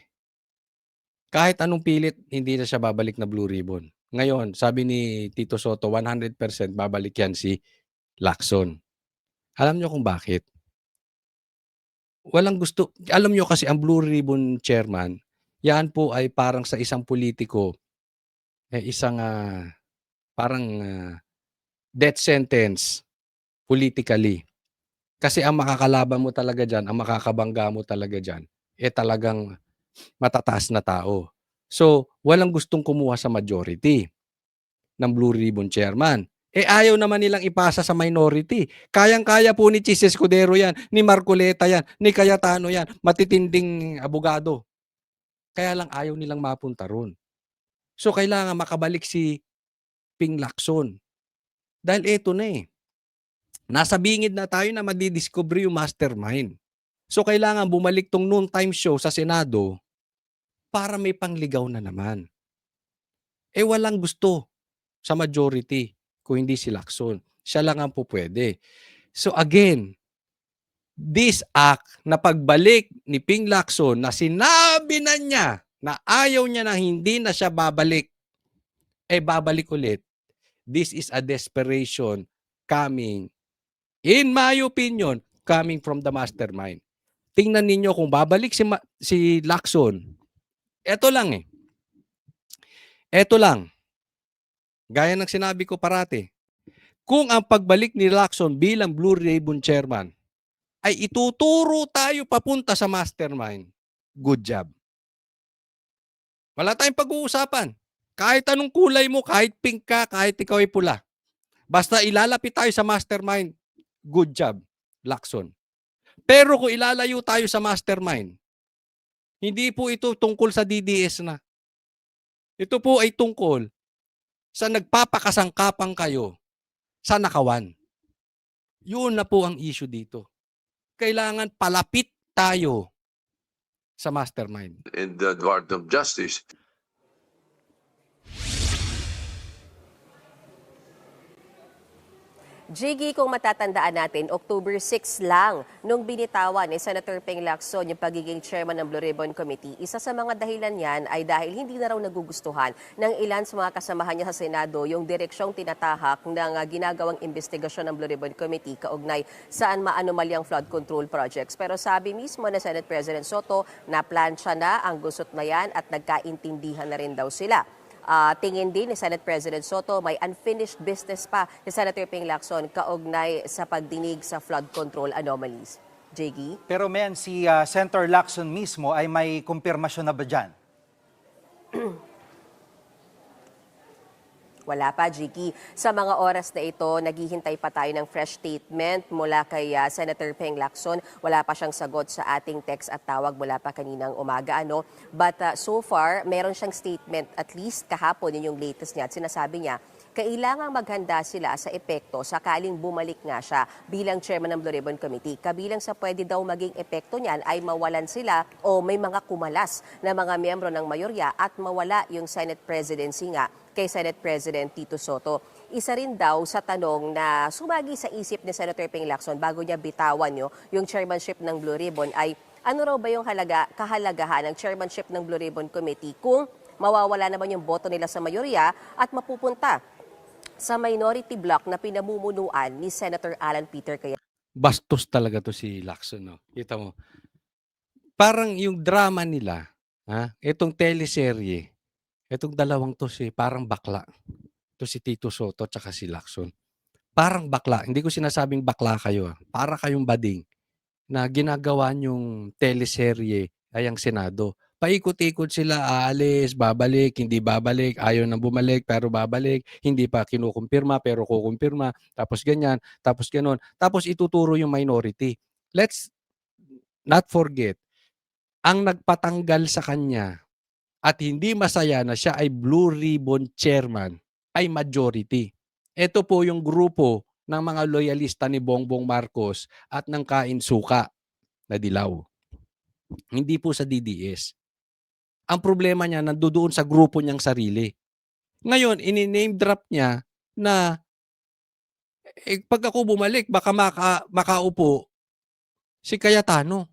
Kahit anong pilit, hindi na siya babalik na Blue Ribbon. Ngayon, sabi ni Tito Soto, 100% babalik yan si Lacson. Alam nyo kung bakit? Walang gusto. Alam nyo kasi ang Blue Ribbon Chairman, yan po ay parang sa isang politiko, isang parang death sentence politically. Kasi ang makakalaban mo talaga dyan, ang makakabangga mo talaga dyan, talagang matataas na tao. So, walang gustong kumuha sa majority ng Blue Ribbon Chairman. Ayaw naman nilang ipasa sa minority. Kayang-kaya po ni Chis Escudero yan, ni Marcoleta yan, ni Cayetano yan, matitinding abogado. Kaya lang ayaw nilang mapunta ron. So, kailangan makabalik si Ping Lacson. Dahil eto na nasa bingid na tayo na madidiscover yung mastermind. So, kailangan bumalik tong noontime show sa Senado para may pangligaw na naman. Walang gusto sa majority kung hindi si Lacson. Siya lang ang pupwede. So again, this act na pagbalik ni Ping Lacson na sinabi na niya na ayaw niya na hindi na siya babalik, babalik ulit. This is a desperation coming, in my opinion, coming from the mastermind. Tingnan ninyo kung babalik si Lacson. Ito lang Ito lang. Gaya ng sinabi ko parati. Kung ang pagbalik ni Lacson bilang Blue Ribbon Chairman ay ituturo tayo papunta sa mastermind, good job. Wala tayong pag-uusapan. Kahit anong kulay mo, kahit pink ka, kahit ikaw ay pula. Basta ilalapit tayo sa mastermind, good job, Lacson. Pero kung ilalayo tayo sa mastermind, hindi po ito tungkol sa DDS na. Ito po ay tungkol sa nagpapakasangkapan kayo sa nakawan. Yun na po ang issue dito. Kailangan palapit tayo sa mastermind. In the Department of Justice, Jiggy, kung matatandaan natin, October 6 lang nung binitawan ni Senator Ping Lacson yung pagiging chairman ng Blue Ribbon Committee. Isa sa mga dahilan yan ay dahil hindi na raw nagugustuhan ng ilan sa mga kasamahan niya sa Senado yung direksyong tinatahak ng ginagawang investigasyon ng Blue Ribbon Committee kaugnay saan maanomalyang flood control projects. Pero sabi mismo na Senate President Soto, naplansya na ang gusot na yan at nagkaintindihan na rin daw sila. Tingin din ni Senate President Soto, may unfinished business pa ni Senator Ping Lacson kaugnay sa pagdinig sa flood control anomalies. Jiggy? Pero men, si Senator Lacson mismo ay may kumpirmasyon na ba dyan? Wala pa, Jiggy. Sa mga oras na ito, naghihintay pa tayo ng fresh statement mula kay Senator Ping Lacson. Wala pa siyang sagot sa ating text at tawag mula pa kaninang umaga. But so far, meron siyang statement, at least kahapon, yun yung latest niya. At sinasabi niya, kailangang maghanda sila sa epekto sakaling bumalik nga siya bilang chairman ng Blue Ribbon Committee. Kabilang sa pwede daw maging epekto niyan ay mawalan sila o may mga kumalas na mga miyembro ng mayorya at mawala yung Senate presidency nga kay Senate President Tito Soto. Isa rin daw sa tanong na sumagi sa isip ni Senator Ping Lacson bago niya bitawan yung chairmanship ng Blue Ribbon ay ano raw ba yung kahalagahan ng chairmanship ng Blue Ribbon Committee kung mawawala naman yung boto nila sa mayorya at mapupunta sa minority bloc na pinamumunuan ni Senator Alan Peter Cayetano. Bastos talaga to si Lacson, no? Kita mo. Parang yung drama nila, itong teleserye, itong dalawang to parang bakla. To si Tito Soto at si Lacson. Parang bakla. Hindi ko sinasabing bakla kayo. Para kayong bading na ginagawa nyong teleserye ay ang Senado. Paikot-ikot sila, aalis, babalik, hindi babalik, ayaw nang bumalik pero babalik, hindi pa kinukumpirma pero kukumpirma, tapos ganyan, tapos ganon. Tapos ituturo yung minority. Let's not forget, ang nagpatanggal sa kanya at hindi masaya na siya ay Blue Ribbon Chairman ay majority. Ito po yung grupo ng mga loyalista ni Bongbong Marcos at ng Kain Suka na Dilaw. Hindi po sa DDS. Ang problema niya nandoon sa grupo niyang sarili. Ngayon, ini-name drop niya na pag ako bumalik, baka makaupo si Cayetano.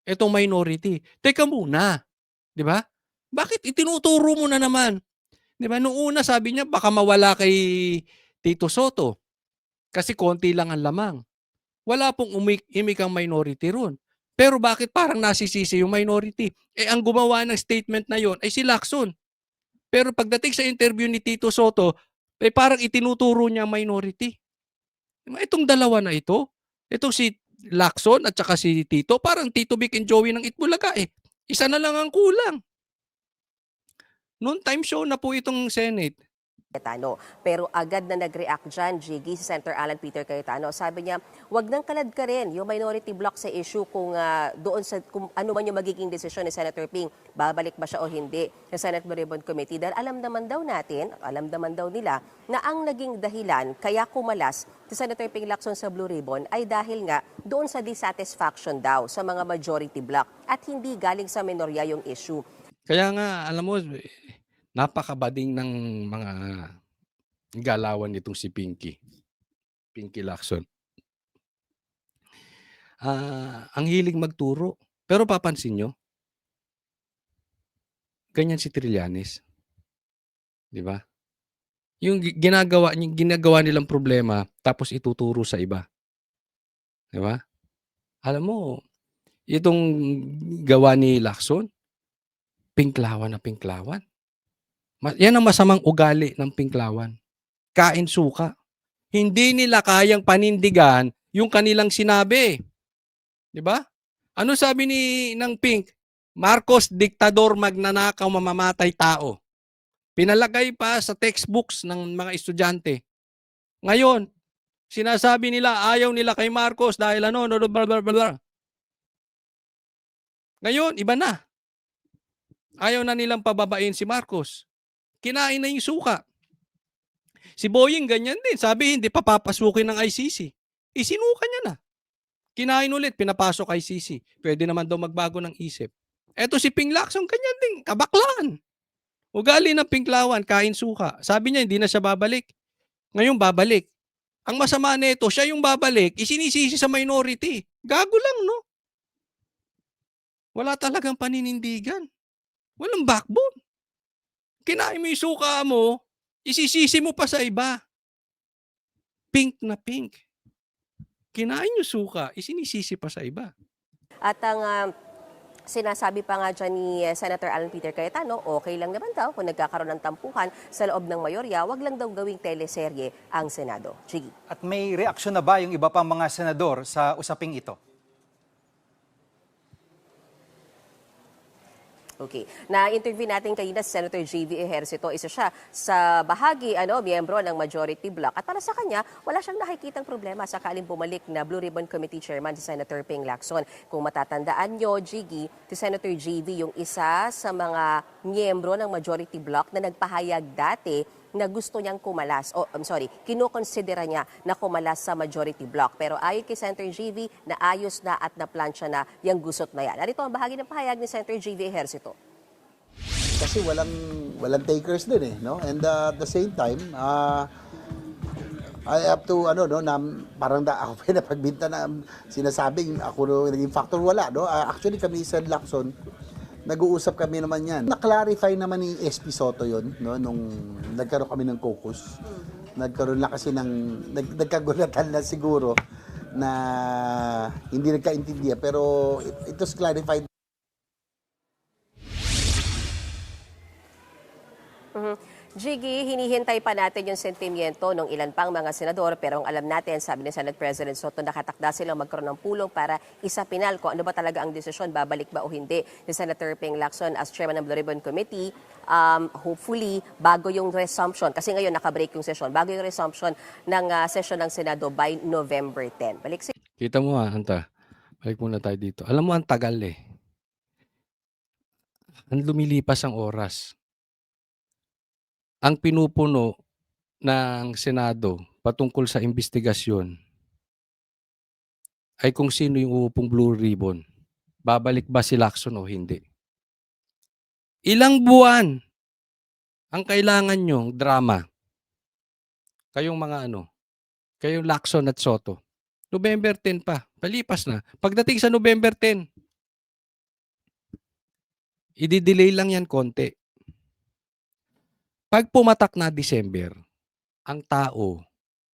Itong minority. Teka muna. Di ba? Bakit itinuturo mo na naman? Di ba? Noong una sabi niya baka mawala kay Tito Soto kasi konti lang ang lamang. Wala pong imik ang minority ron. Pero bakit parang nasisisi yung minority? Ang gumawa ng statement na yon ay si Lacson. Pero pagdating sa interview ni Tito Soto, parang itinuturo niya ang minority. Itong dalawa na ito, itong si Lacson at saka si Tito, parang Tito Vic and Joey ng Itbulaga Isa na lang ang kulang. Noon time show na po itong Senate. Pero agad na nag-react dyan, Jiggy, si Senator Alan Peter Cayetano. Sabi niya, wag nang kalad ka rin yung minority block sa issue kung doon sa kung ano man yung magiging desisyon ni Senator Ping, babalik ba siya o hindi sa Senate Blue Ribbon Committee. Dahil alam naman daw nila na ang naging dahilan kaya kumalas si Senator Ping Lacson sa Blue Ribbon ay dahil nga doon sa dissatisfaction daw sa mga majority block at hindi galing sa minorya yung issue. Kaya nga, alam mo, napakabading ng mga galawan nitong si Pinky Lacson. Ang hilig magturo. Pero papansin nyo, ganyan si Trillanes. Di ba? Yung ginagawa nilang problema, tapos ituturo sa iba. Di ba? Alam mo, itong gawa ni Lacson, pinklawan na pinklawan. Yan ang masamang ugali ng pinklawan. Kain suka. Hindi nila kayang panindigan yung kanilang sinabi. Di ba? Ano sabi ng Pink? Marcos, diktador, magnanakaw, mamamatay tao. Pinalagay pa sa textbooks ng mga estudyante. Ngayon, sinasabi nila ayaw nila kay Marcos dahil blah, blah, blah. Ngayon, iba na. Ayaw na nilang pababain si Marcos. Kinain na yung suka. Si Boying ganyan din. Sabi hindi pa papasukin ng ICC. Isinuka niya na. Kinain ulit, pinapasok ICC. Pwede naman daw magbago ng isip. Eto si Ping Lacson, ganyan din. Kabaklaan. Ugali ng pinklawan, kain suka. Sabi niya hindi na siya babalik. Ngayon babalik. Ang masama nito, siya yung babalik, isinisisi sa minority. Gago lang, no? Wala talagang paninindigan. Walang backbone. Kinain mo yung suka mo, isisisi mo pa sa iba. Pink na pink. Kinain yung suka, isinisisi pa sa iba. At ang sinasabi pa nga dyan ni Senator Alan Peter Cayetano, okay lang naman daw kung nagkakaroon ng tampuhan sa loob ng mayorya, wag lang daw gawing teleserye ang Senado. Chigi. At may reaksyon na ba yung iba pang mga senador sa usaping ito? Okay. Na-interview natin kanina si Senator J.V. Ejercito. Isa siya sa bahagi, miyembro ng majority bloc. At para sa kanya, wala siyang nakikitang problema sakaling bumalik na Blue Ribbon Committee Chairman si Senator Ping Lacson. Kung matatandaan nyo, Jiggy, si Senator J.V. yung isa sa mga miyembro ng majority bloc na nagpahayag dati na gusto niyang kumalas, kinukonsidera niya na kumalas sa majority bloc. Pero ayon kay Senator JV, naayos na at naplansya na yung gusot na yan. Narito ang bahagi ng pahayag ni Senator JV Ejercito. Kasi walang takers din no? And at the same time, I have to, na parang ako pinapagbinta na sinasabing ako naging factor, wala, no? Actually, kami sa Lacson, nag-uusap kami naman yan. Na-clarify naman ni SP Soto yun, no? Nung nagkaroon kami ng caucus. Nagkaroon na kasi nagkagulatan na siguro na hindi nagkaintindihan. Pero it was clarified. Jiggy, hinihintay pa natin yung sentimiento ng ilan pang mga senador, pero ang alam natin, sabi ni Senate President Soto, nakatakda silang magkaroon ng pulong para isapinal kung ano ba talaga ang desisyon, babalik ba o hindi ni Senator Ping Lacson as chairman ng Blue Ribbon Committee. Hopefully, bago yung resumption, kasi ngayon nakabreak yung session, bago yung resumption ng session ng Senado by November 10. Balik si Kita mo Hanta, balik muna tayo dito. Alam mo, ang tagal eh. Ang lumilipas ang oras. Ang pinupuno ng Senado patungkol sa investigasyon ay kung sino yung uupong Blue Ribbon. Babalik ba si Lacson o hindi? Ilang buwan ang kailangan nyong drama? Kayong mga kayong Lacson at Soto. November 10 pa, palipas na. Pagdating sa November 10, i-delay lang yan konti. Pag pumatak na December, ang tao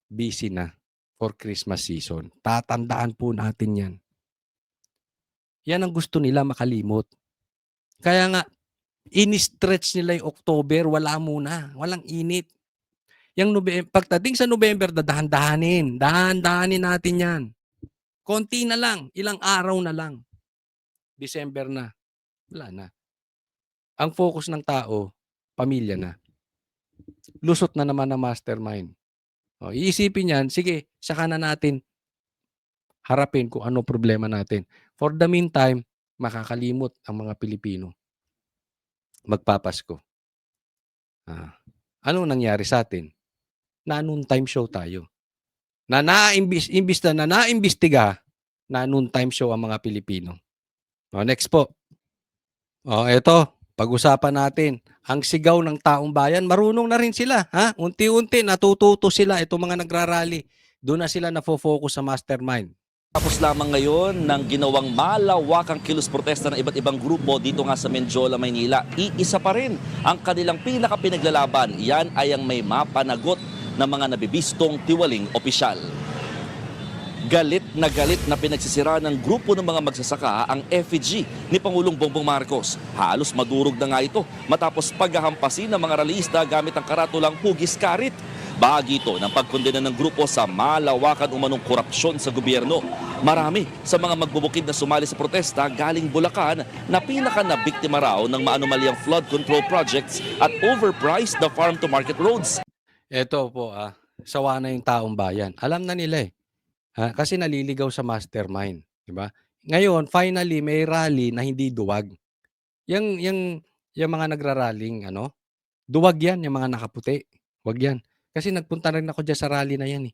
busy na for Christmas season. Tatandaan po natin yan. Yan ang gusto nila makalimot. Kaya nga, in-stretch nila yung October, wala muna. Walang init. Pagdating sa November, dahan-dahanin. Dahan-dahanin natin yan. Konti na lang. Ilang araw na lang. December na. Wala na. Ang focus ng tao, pamilya na. Lusot na naman ang mastermind. Iisipin yan, sige, saka na natin harapin kung ano problema natin. For the meantime, makakalimot ang mga Pilipino. Magpapasko. Ano nangyari sa atin? Na-noon time show tayo. Imbis na naimbestiga, na-noon time show ang mga Pilipino. Next po. Eto, pag-usapan natin. Ang sigaw ng taong bayan, marunong na rin sila. Unti-unti, natututo sila. Itong mga nagrarally. Doon na sila nafo-focus sa mastermind. Tapos lamang ngayon ng ginawang malawakang kilos protesta ng iba't ibang grupo dito nga sa Menjola, Maynila. Iisa pa rin ang kanilang pinakapinaglalaban. Yan ay ang may mapanagot ng mga nabibistong tiwaling opisyal. Galit na pinagsisira ng grupo ng mga magsasaka ang effigy ni Pangulong Bongbong Marcos. Halos madurog na nga ito matapos paghahampasin ng mga rallyista gamit ang karatulang hugis karit. Bahagi ito ng pagkondena ng grupo sa malawakan umanong korupsyon sa gobyerno. Marami sa mga magbubukid na sumali sa protesta galing Bulacan na pinaka na biktima raw ng maanumalyang flood control projects at overpriced the farm-to-market roads. Ito po, sawa na yung taong bayan. Alam na nila kasi naliligaw sa mastermind. Diba? Ngayon, finally, may rally na hindi duwag. Yung mga nagraraling, duwag yan, yung mga nakaputi. Wag yan. Kasi nagpunta rin ako dyan sa rally na yan.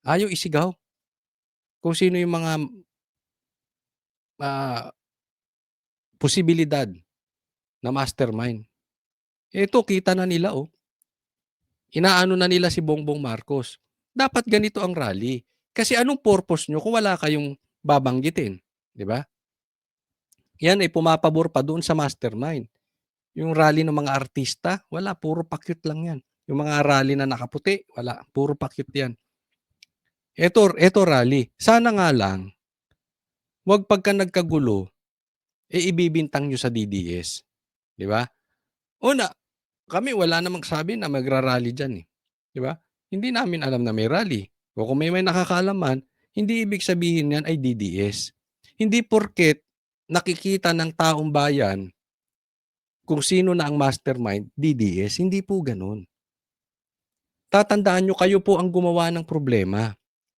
Ayaw isigaw. Kung sino yung mga posibilidad na mastermind. Ito, kita na nila, Inaano na nila si Bongbong Marcos. dapat ganito ang rally. Kasi anong purpose nyo kung wala kayong babanggitin, 'di ba? Yan ay pumapabor pa doon sa mastermind. Yung rally ng mga artista, wala, puro pakyut lang yan. Yung mga rally na nakaputi, wala, puro pakyut yan. Eto rally. Sana nga lang, wag pagka nagkagulo, ibibintang nyo sa DDS. Di ba? Una, kami wala namang sabi na magra-rally dyan. Di ba? Hindi namin alam na may rally. O kung may nakakaalaman, hindi ibig sabihin yan ay DDS. Hindi porket nakikita ng taong bayan kung sino na ang mastermind, DDS. Hindi po ganun. Tatandaan nyo, kayo po ang gumawa ng problema.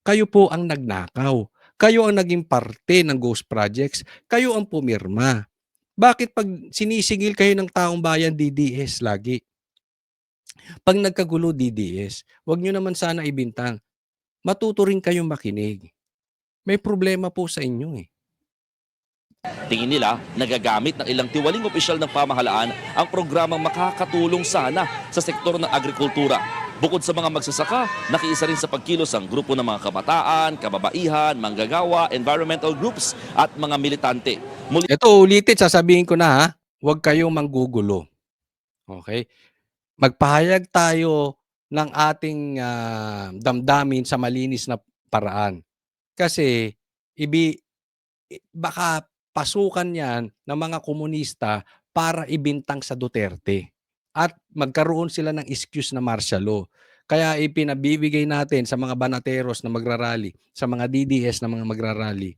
Kayo po ang nagnakaw. Kayo ang naging parte ng ghost projects. Kayo ang pumirma. Bakit pag sinisingil kayo ng taong bayan, DDS lagi? Pag nagkagulo, DDS, wag nyo naman sana ibintang. Matuto rin kayong makinig. May problema po sa inyo eh. Tingin nila, nagagamit ng ilang tiwaling opisyal ng pamahalaan ang programang makakatulong sana sa sektor ng agrikultura. Bukod sa mga magsasaka, nakiisa rin sa pagkilos ang grupo ng mga kabataan, kababaihan, manggagawa, environmental groups at mga militante. Ito ulitin, sasabihin ko na ha, huwag kayong manggugulo. Okay? Magpahayag tayo ng ating damdamin sa malinis na paraan. Kasi baka pasukan yan ng mga komunista para ibintang sa Duterte. At magkaroon sila ng excuse na martial law. Kaya ipinabibigay natin sa mga banateros na magrarally, sa mga DDS na mga magrarally,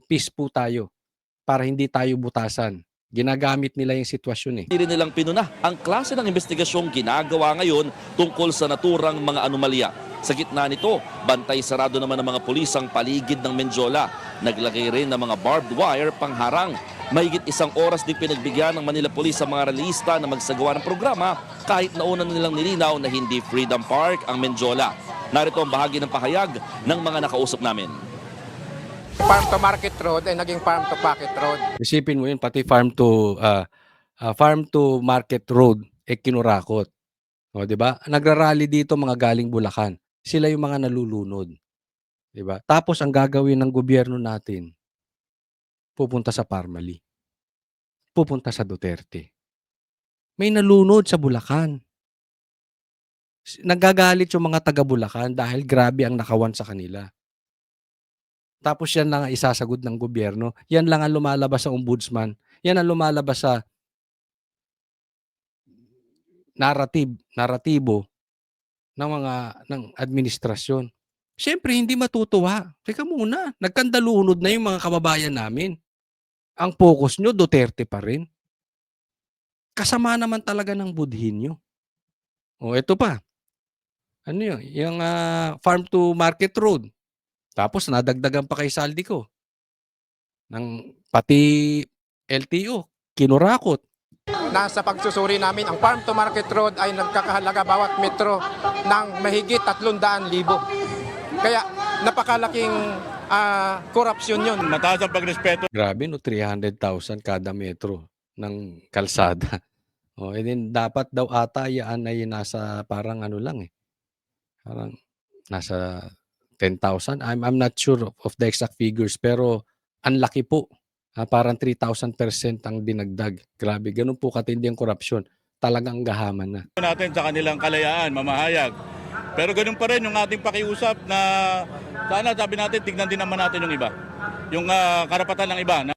peace po tayo para hindi tayo butasan. Ginagamit nila yung sitwasyon eh. Hindi rin nilang pinuna ang klase ng investigasyong ginagawa ngayon tungkol sa naturang mga anomalya. Sa gitna nito, bantay sarado naman ng mga pulis ang paligid ng Menjola. Naglagay rin ng mga barbed wire pangharang. Mahigit 1 oras din pinagbigyan ng Manila Police sa mga rallyista na magsagawa ng programa kahit nauna nilang nilinaw na hindi Freedom Park ang Menjola. Narito ang bahagi ng pahayag ng mga nakausap namin. Farm to Market Road ay naging Farm to Pocket Road. Isipin mo yun, pati farm to Market Road kinurakot. O, 'di ba? Nagrarally dito mga galing Bulacan. Sila yung mga nalulunod. 'Di ba? Tapos ang gagawin ng gobyerno natin, pupunta sa Parmali. Pupunta sa Duterte. May nalunod sa Bulacan. Nagagalit yung mga taga Bulacan dahil grabe ang nakawan sa kanila. Tapos yan lang ang isasagod ng gobyerno. Yan lang ang lumalabas sa ombudsman. Yan ang lumalabas sa naratibo ng administrasyon. Siyempre, hindi matutuwa. Teka muna, nagkandalunod na yung mga kababayan namin. Ang focus nyo, Duterte pa rin. Kasama naman talaga ng budhin nyo. O, eto pa. Ano yun? Yung farm to market road. Tapos nadagdagan pa kay Saldico. Pati LTO, kinurakot. Nasa pagsusuri namin, ang Farm to Market Road ay nagkakahalaga bawat metro ng mahigit 300,000. Kaya napakalaking korupsyon yun. Mataas ang pagrespeto. Grabe no, 300,000 kada metro ng kalsada. O, then dapat daw ata yan ay nasa parang ano lang eh. Parang nasa 10,000. I'm not sure of the exact figures pero ang laki po. Parang 3,000% ang dinagdag. Grabe, ganun po katindi ang korupsyon. Talagang gahaman na. Natin sa kanilang kalayaan, mamahayag. Pero ganun pa rin yung ating pakiusap na sana sabi natin, tignan din naman natin yung iba. Yung karapatan ng iba.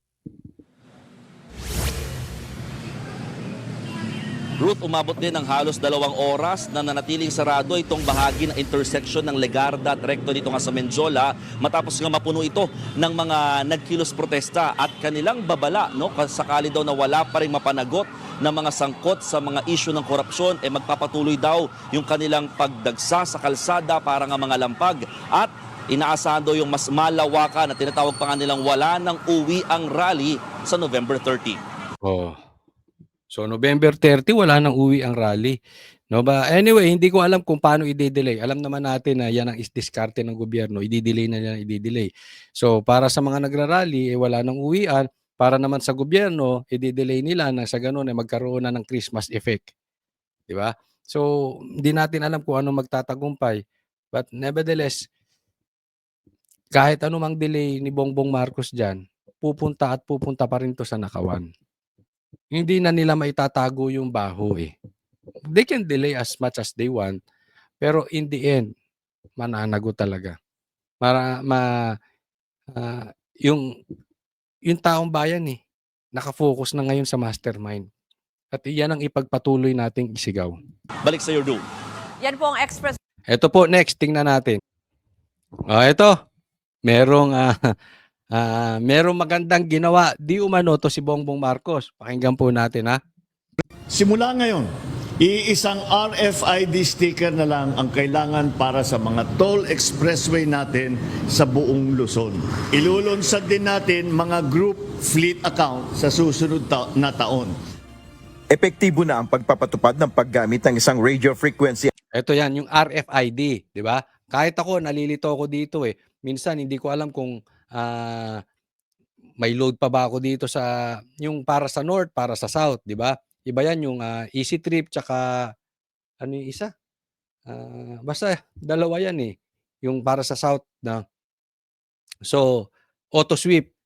Ruth, umabot din ng halos 2 oras na nanatiling sarado itong bahagi ng intersection ng Legarda at Recto dito nga sa Menjola matapos nga mapuno ito ng mga nagkilos protesta at kanilang babala, no, sakali daw na wala pa rin mapanagot ng mga sangkot sa mga issue ng korupsyon, magpapatuloy daw yung kanilang pagdagsa sa kalsada para nga mga lampag at inaasahan daw yung mas malawakan na tinatawag pa nga nilang wala nang uwi ang rally sa November 30. Oh. So November 30 wala nang uwi ang rally. No ba? Anyway, hindi ko alam kung paano i-delay. Alam naman natin na yan ang diskarte ng gobyerno. I-delay na yan, i-delay. So para sa mga nagrarally, wala nang uwian. Para naman sa gobyerno, i-delay nila na sa ganun magkaroon na ng Christmas effect. 'Di ba? So, hindi natin alam kung ano magtatagumpay. But nevertheless, kahit anumang delay ni Bongbong Marcos diyan, pupunta at pupunta pa rin 'to sa nakawan. Hindi na nila maitatago yung baho, eh. They can delay as much as they want, pero in the end, mananagot talaga. Para yung taong bayan, eh, naka-focus na ngayon sa mastermind. At iyan ang ipagpatuloy nating isigaw. Balik sa Yordo. Yan po ang Express. Eto po, next, tingnan natin. Eto, merong magandang ginawa. Di umano to si Bongbong Marcos. Pakinggan po natin, ha? Simula ngayon, iisang RFID sticker na lang ang kailangan para sa mga toll expressway natin sa buong Luzon. Ilulunsad din natin mga group fleet account sa susunod na taon. Epektibo na ang pagpapatupad ng paggamit ng isang radio frequency. Ito yan, yung RFID, di ba? Kahit ako, nalilito ako dito eh. Minsan, hindi ko alam kung may load pa ba ako dito sa, yung para sa north, para sa south, di ba? Iba yan yung Easy Trip, tsaka, ano yung isa? Basta, dalawa yan eh. Yung para sa south na. So, auto sweep.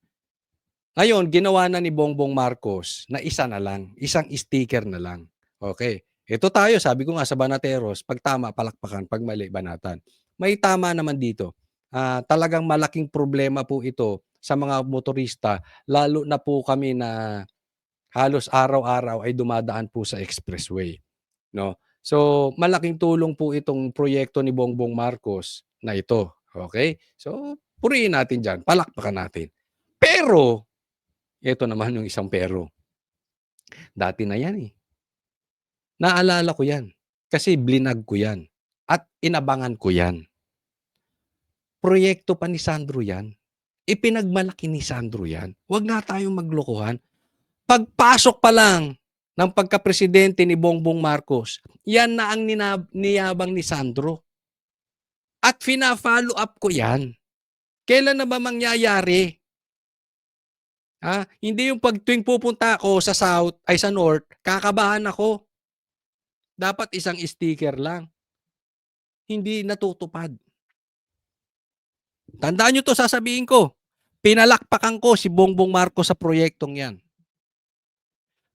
Ngayon, ginawa na ni Bongbong Marcos na isa na lang, isang sticker na lang. Okay. Ito tayo, sabi ko nga sa Banateros, pag tama, palakpakan, pag mali, banatan. May tama naman dito. Talagang malaking problema po ito sa mga motorista, lalo na po kami na halos araw-araw ay dumadaan po sa expressway. No? So, malaking tulong po itong proyekto ni Bongbong Marcos na ito. Okay? So, purihin natin dyan, palakpakan natin. Pero, ito naman yung isang pero. Dati na yan eh. Naalala ko yan. Kasi blinag ko yan. At inabangan ko yan. Proyekto pa ni Sandro yan. Ipinagmalaki ni Sandro yan. Huwag nga tayong maglokohan. Pagpasok pa lang ng pagkapresidente ni Bongbong Marcos, yan na ang niyabang ni Sandro. At fina-follow up ko yan. Kailan na ba mangyayari? Hindi yung pag tuwing pupunta ako sa south, ay sa north, kakabahan ako. Dapat isang sticker lang. Hindi natutupad. Tandaan nyo to, sasabihin ko. Pinalakpakan ko si Bongbong Marcos sa proyektong yan.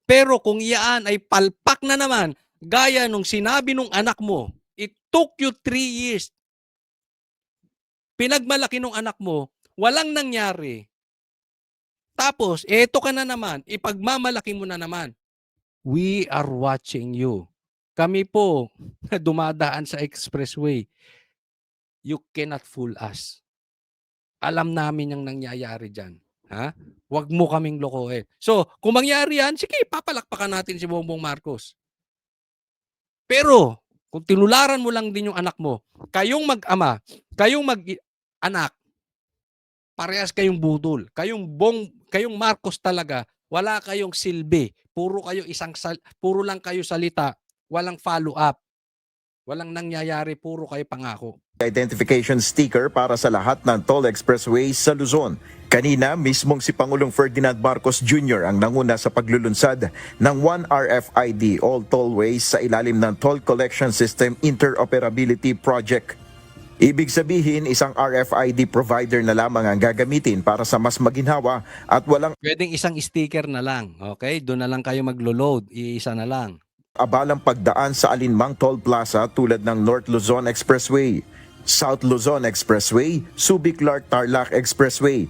Pero kung iyan ay palpak na naman, gaya nung sinabi nung anak mo, it took you 3 years. Pinagmalaki nung anak mo, walang nangyari. Tapos, eto ka na naman, ipagmamalaki mo na naman. We are watching you. Kami po, dumadaan sa expressway. You cannot fool us. Alam namin yung nangyayari dyan. Huwag mo kaming lokohin. So, kung mangyari yan, sige, papalakpakan natin si Bongbong Marcos. Pero, kung tinularan mo lang din yung anak mo, kayong mag-ama, kayong mag-anak, parehas kayong budol. Kayong Marcos talaga, wala kayong silbi. Puro lang kayo salita, walang follow up. Walang nangyayari, puro kayo pangako. Identification sticker para sa lahat ng toll expressways sa Luzon. Kanina, mismong si Pangulong Ferdinand Marcos Jr. ang nanguna sa paglulunsad ng One RFID All Tollways sa ilalim ng Toll Collection System Interoperability Project. Ibig sabihin, isang RFID provider na lamang ang gagamitin para sa mas maginhawa at walang Pwedeng isang sticker na lang. Okay? Doon na lang kayo maglo-load. Iisa na lang. abalang pagdaan sa alinmang toll plaza tulad ng North Luzon Expressway, South Luzon Expressway, Subic-Clark-Tarlac Expressway,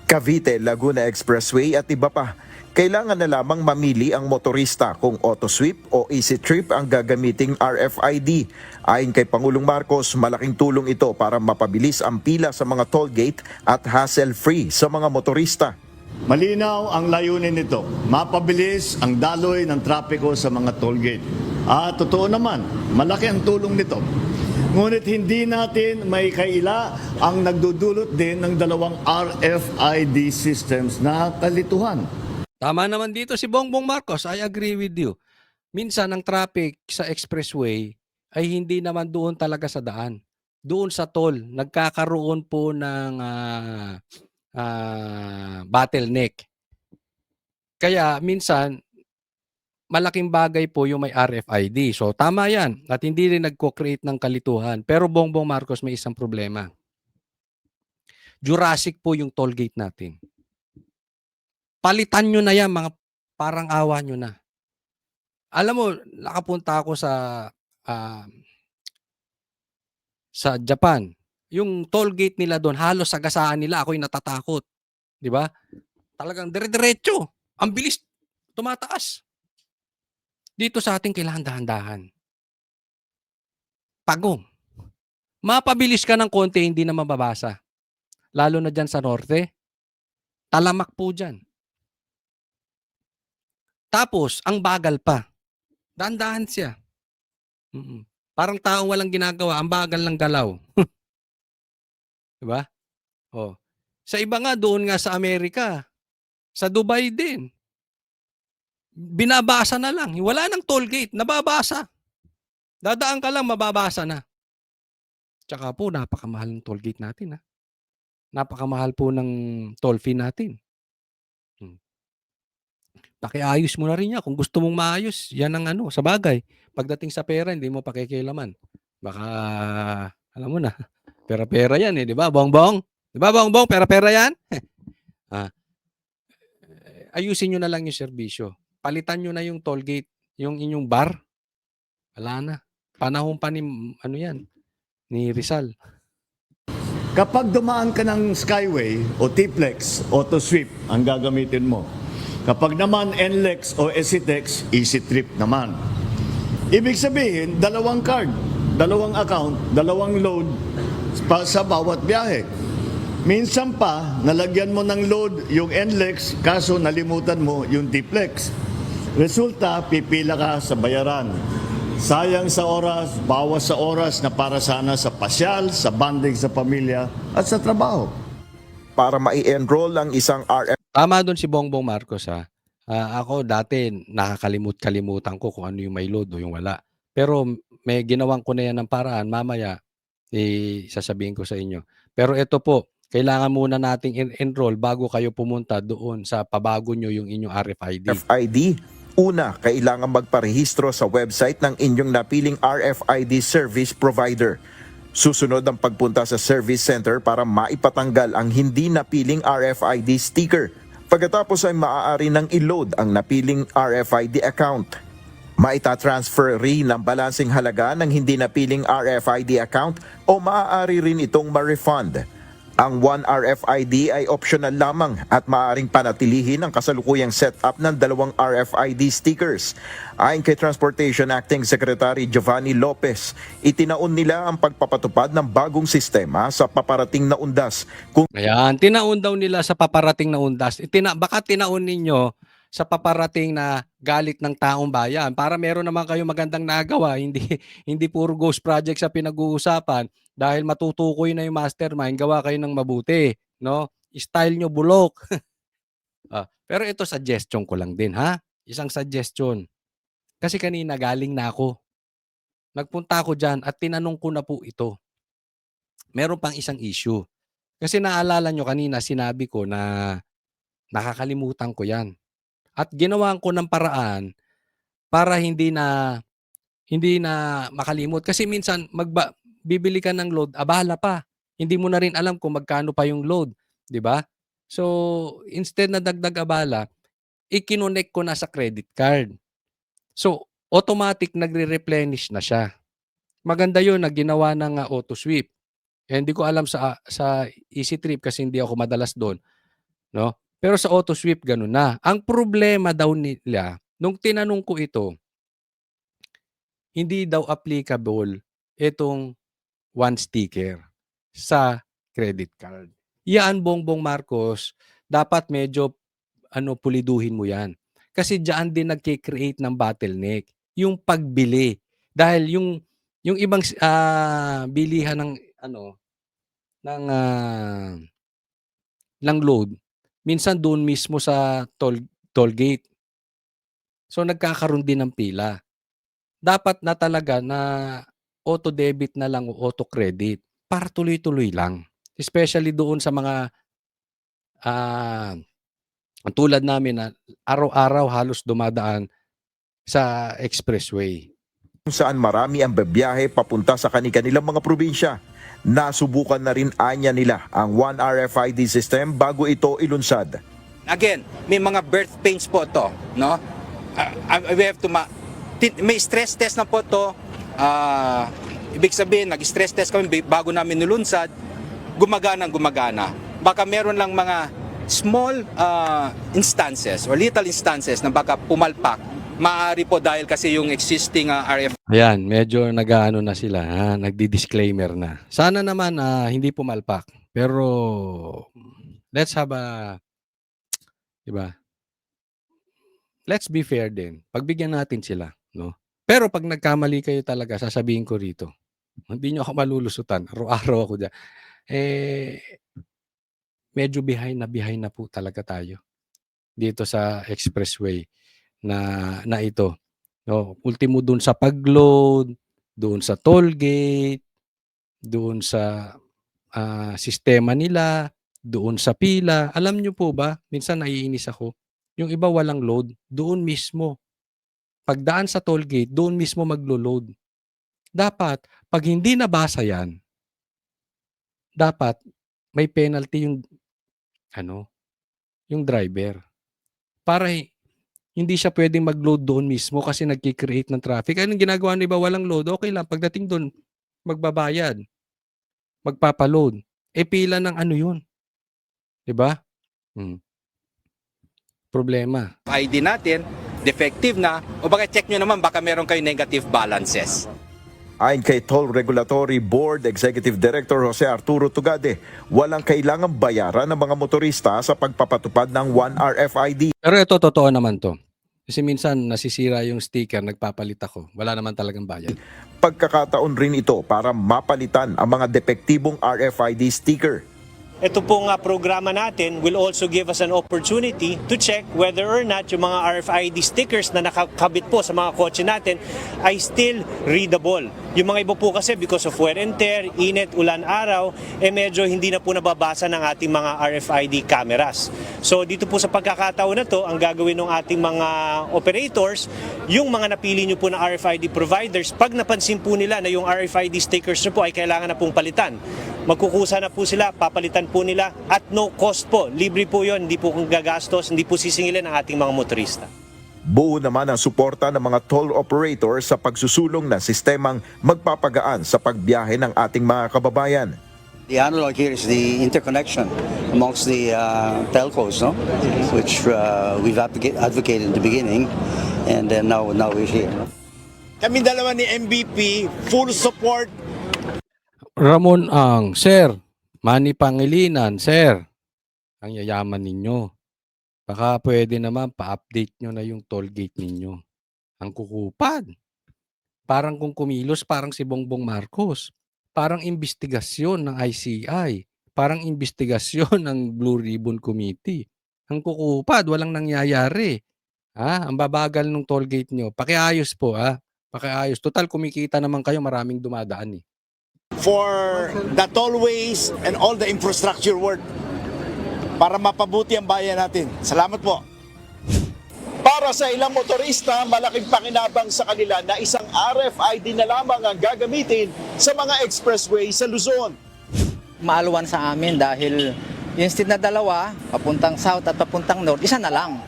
Cavite-Laguna Expressway at iba pa. Kailangan na lamang mamili ang motorista kung auto sweep o easy trip ang gagamiting RFID. Ayon kay Pangulong Marcos, malaking tulong ito para mapabilis ang pila sa mga toll gate at hassle-free sa mga motorista. Malinaw ang layunin nito, mapabilis ang daloy ng trapiko sa mga toll gate. At totoo naman, malaki ang tulong nito. Ngunit hindi natin may kaila ang nagdudulot din ng dalawang RFID systems na kalituhan. Tama naman dito si Bongbong Marcos, I agree with you. Minsan ang traffic sa expressway ay hindi naman doon talaga sa daan. Doon sa toll, nagkakaroon po ng bottleneck. Kaya minsan, malaking bagay po yung may RFID. So tama yan at hindi rin nagko-create ng kalituhan. Pero Bongbong Marcos may isang problema. Jurassic po yung toll gate natin. Palitan nyo na yan, mga parang awa nyo na. Alam mo, nakapunta ako sa Japan. Yung toll gate nila doon, halos sagasaan nila, ako'y natatakot. Di ba? Talagang dire-diretso. Ang bilis, tumataas. Dito sa ating kailangan dahan-dahan. Pagong. Mapabilis ka ng konti, hindi na mababasa. Lalo na dyan sa norte. Talamak po dyan. Tapos, ang bagal pa. Dahan-dahan siya. Parang taong walang ginagawa, ang bagal ng galaw. Diba? Oh. Sa iba nga, doon nga sa Amerika, sa Dubai din, binabasa na lang. Wala nang toll gate, nababasa. Dadaan ka lang, mababasa na. Tsaka po, napakamahal ng toll gate natin. Napakamahal po ng toll fee natin. Pakiayos mo na rin yan. Kung gusto mong maayos, yan ang sa bagay. Pagdating sa pera, hindi mo pakikialaman. Baka, alam mo na, pera-pera yan di ba, Bongbong? Di ba, Bongbong, pera-pera yan? Ayusin nyo na lang yung serbisyo. Palitan nyo na yung toll gate, yung inyong bar. Wala na. Panahon pa ni, ni Rizal. Kapag dumaan ka ng Skyway o T-Plex, Auto Sweep ang gagamitin mo. Kapag naman NLEX o EasyTex, Easy Trip naman. Ibig sabihin, dalawang card, dalawang account, dalawang load sa bawat biyahe. Minsan pa, nalagyan mo ng load yung NLEX, kaso nalimutan mo yung T-Plex. Resulta, pipila ka sa bayaran. Sayang sa oras, bawas sa oras na para sana sa pasyal, sa banding sa pamilya at sa trabaho. Para mai-enroll ang isang RF. Tama doon si Bongbong Marcos ako dati nakakalimutan ko kung ano yung may load o yung wala. Pero may ginawan ko na yan ng paraan. Mamaya, sasabihin ko sa inyo. Pero ito po, kailangan muna nating enroll bago kayo pumunta doon sa pabago nyo yung inyong RFID. RFID. Una, kailangan magparehistro sa website ng inyong napiling RFID service provider. Susunod ang pagpunta sa service center para maipatanggal ang hindi napiling RFID sticker. Pagkatapos ay maaari nang i-load ang napiling RFID account. Maita-transfer rin ang balansing halaga ng hindi napiling RFID account o maaari rin itong ma-refund. Ang One RFID ay optional lamang at maaaring panatilihin ang kasalukuyang setup ng dalawang RFID stickers. Ayon kay Transportation Acting Secretary Giovanni Lopez, itinaon nila ang pagpapatupad ng bagong sistema sa paparating na undas. Ayan, tinaon daw nila sa paparating na undas. Baka tinaon ninyo sa paparating na galit ng taong bayan para meron naman kayo magandang nagawa, hindi puro ghost project sa pinag-uusapan. Dahil matutukoy na yung mastermind, gawa kayo ng mabuti, no? Style nyo bulok. Pero ito suggestion ko lang din, Isang suggestion. Kasi kanina galing na ako. Nagpunta ako dyan at tinanong ko na po ito. Meron pang isang issue. Kasi naalala nyo kanina, sinabi ko na nakakalimutan ko yan. At ginawa ko ng paraan para hindi na makalimot. Kasi minsan, bibili ka ng load, abala pa. Hindi mo na rin alam kung magkano pa yung load. Di ba? So, instead na dagdag abala, i-connect ko na sa credit card. So, automatic nagre-replenish na siya. Maganda yun na ginawa ng auto sweep. Hindi ko alam sa Easy Trip kasi hindi ako madalas doon. No? Pero sa auto sweep, ganun na. Ang problema daw nila, nung tinanong ko ito, hindi daw applicable itong one sticker sa credit card. Yan, Bongbong Marcos, dapat medyo puliduhin mo yan. Kasi diyan din nagki-create ng bottleneck, yung pagbili. Dahil yung ibang bilihan ng load, minsan doon mismo sa toll gate. So nagkakaroon din ng pila. Dapat na talaga na auto-debit na lang o auto-credit para tuloy-tuloy lang. Especially doon sa mga tulad namin na araw-araw halos dumadaan sa expressway. Kung saan marami ang babiyahe papunta sa kanilang mga probinsya. Nasubukan na rin anya nila ang One RFID system bago ito ilunsad. Again, may mga birth pains po to, no? We have to may stress test na po to. Ibig sabihin, nag-stress test kami bago namin nilunsad, gumagana. Baka meron lang mga small instances or little instances na baka pumalpak. Maaari po dahil kasi yung existing RF. Ayan, medyo nag-ano na sila, nagdi-disclaimer na. Sana naman hindi pumalpak. Pero let's have diba? Let's be fair din. Pagbigyan natin sila, no? Pero pag nagkamali kayo talaga, sasabihin ko rito, hindi nyo ako malulusutan. Araw-araw ako dyan. Medyo behind na po talaga tayo dito sa expressway na ito. No, ultimo doon sa pag-load, doon sa toll gate, doon sa sistema nila, doon sa pila. Alam nyo po ba, minsan naiinis ako, yung iba walang load, doon mismo. Pagdaan sa toll gate, doon mismo maglo-load. Dapat, pag hindi nabasa yan, dapat may penalty yung driver. Para hindi siya pwedeng mag-load doon mismo kasi nagki-create ng traffic. Anong ginagawa ng iba? Walang load. Okay lang. Pagdating doon, magbabayad. Magpapaload. Pila ng yun. Diba? Problema. ID natin, defective na, o baka check nyo naman, baka meron kayo negative balances. Ayon kay Toll Regulatory Board Executive Director Jose Arturo Tugade, walang kailangang bayaran ng mga motorista sa pagpapatupad ng One RFID. Pero ito, totoo naman to. Kasi minsan nasisira yung sticker, nagpapalit ako. Wala naman talagang bayad. Pagkakataon rin ito para mapalitan ang mga depektibong RFID sticker. Ito pong programa natin will also give us an opportunity to check whether or not yung mga RFID stickers na nakakabit po sa mga kotse natin ay still readable. Yung mga iba po kasi because of wear and tear, init, ulan, araw, medyo hindi na po nababasa ng ating mga RFID cameras. So dito po sa pagkakataon na to, ang gagawin ng ating mga operators, yung mga napili nyo po na RFID providers, pag napansin po nila na yung RFID stickers nyo po ay kailangan na pong palitan, magkukusa na po sila, papalitan po nila at no cost po. Libre po yun, hindi po gagastos, hindi po sisingilin ng ating mga motorista. Buo naman ang suporta ng mga toll operators sa pagsusulong ng sistemang magpapagaan sa pagbiyahe ng ating mga kababayan. The analog here is the interconnection amongst the telcos, no? Which we've advocated in the beginning, and then now we're here. Kami dalawa ni MVP, full support. Ramon Ang, Sir, Manny Pangilinan, Sir, ang yayaman ninyo. Baka pwede naman pa-update nyo na yung toll gate ninyo. Ang kukupad. Parang kung kumilos, parang si Bongbong Marcos. Parang investigasyon ng ICI. Parang investigasyon ng Blue Ribbon Committee. Ang kukupad, walang nangyayari. Ang babagal ng toll gate nyo. Pakiayos po, Pakiayos. Total, kumikita naman kayo, maraming dumadaan eh. For the tollways and all the infrastructure work para mapabuti ang bayan natin. Salamat po. Para sa ilang motorista, malaking pakinabang sa kanila na isang RFID na lamang ang gagamitin sa mga expressway sa Luzon. Maaluan sa amin dahil instead na dalawa, papuntang south at papuntang north, isa na lang.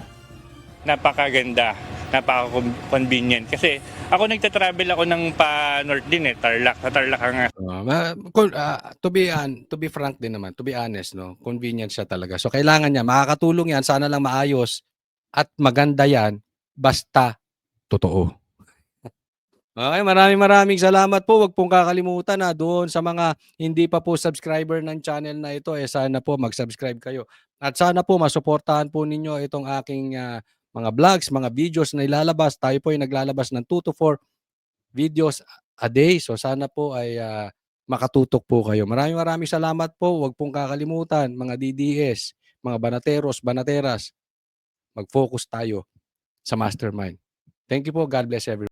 Napakaganda, napaka-convenient. Kasi ako nagta-travel ako ng pa-north din Tarlac. Sa Tarlac ang... To be frank din naman, to be honest, no, convenient siya talaga. So kailangan niya, makakatulong yan, sana lang maayos at maganda yan, basta totoo. Okay, maraming salamat po. Huwag pong kakalimutan doon sa mga hindi pa po subscriber ng channel na ito, sana po mag-subscribe kayo. At sana po masuportahan po ninyo itong aking mga vlogs, mga videos na ilalabas. Tayo po ay naglalabas ng 2 to 4 videos a day. So sana po ay makatutok po kayo. Maraming salamat po. Huwag pong kakalimutan, mga DDS, mga banateros, banateras, mag-focus tayo sa mastermind. Thank you po. God bless everyone.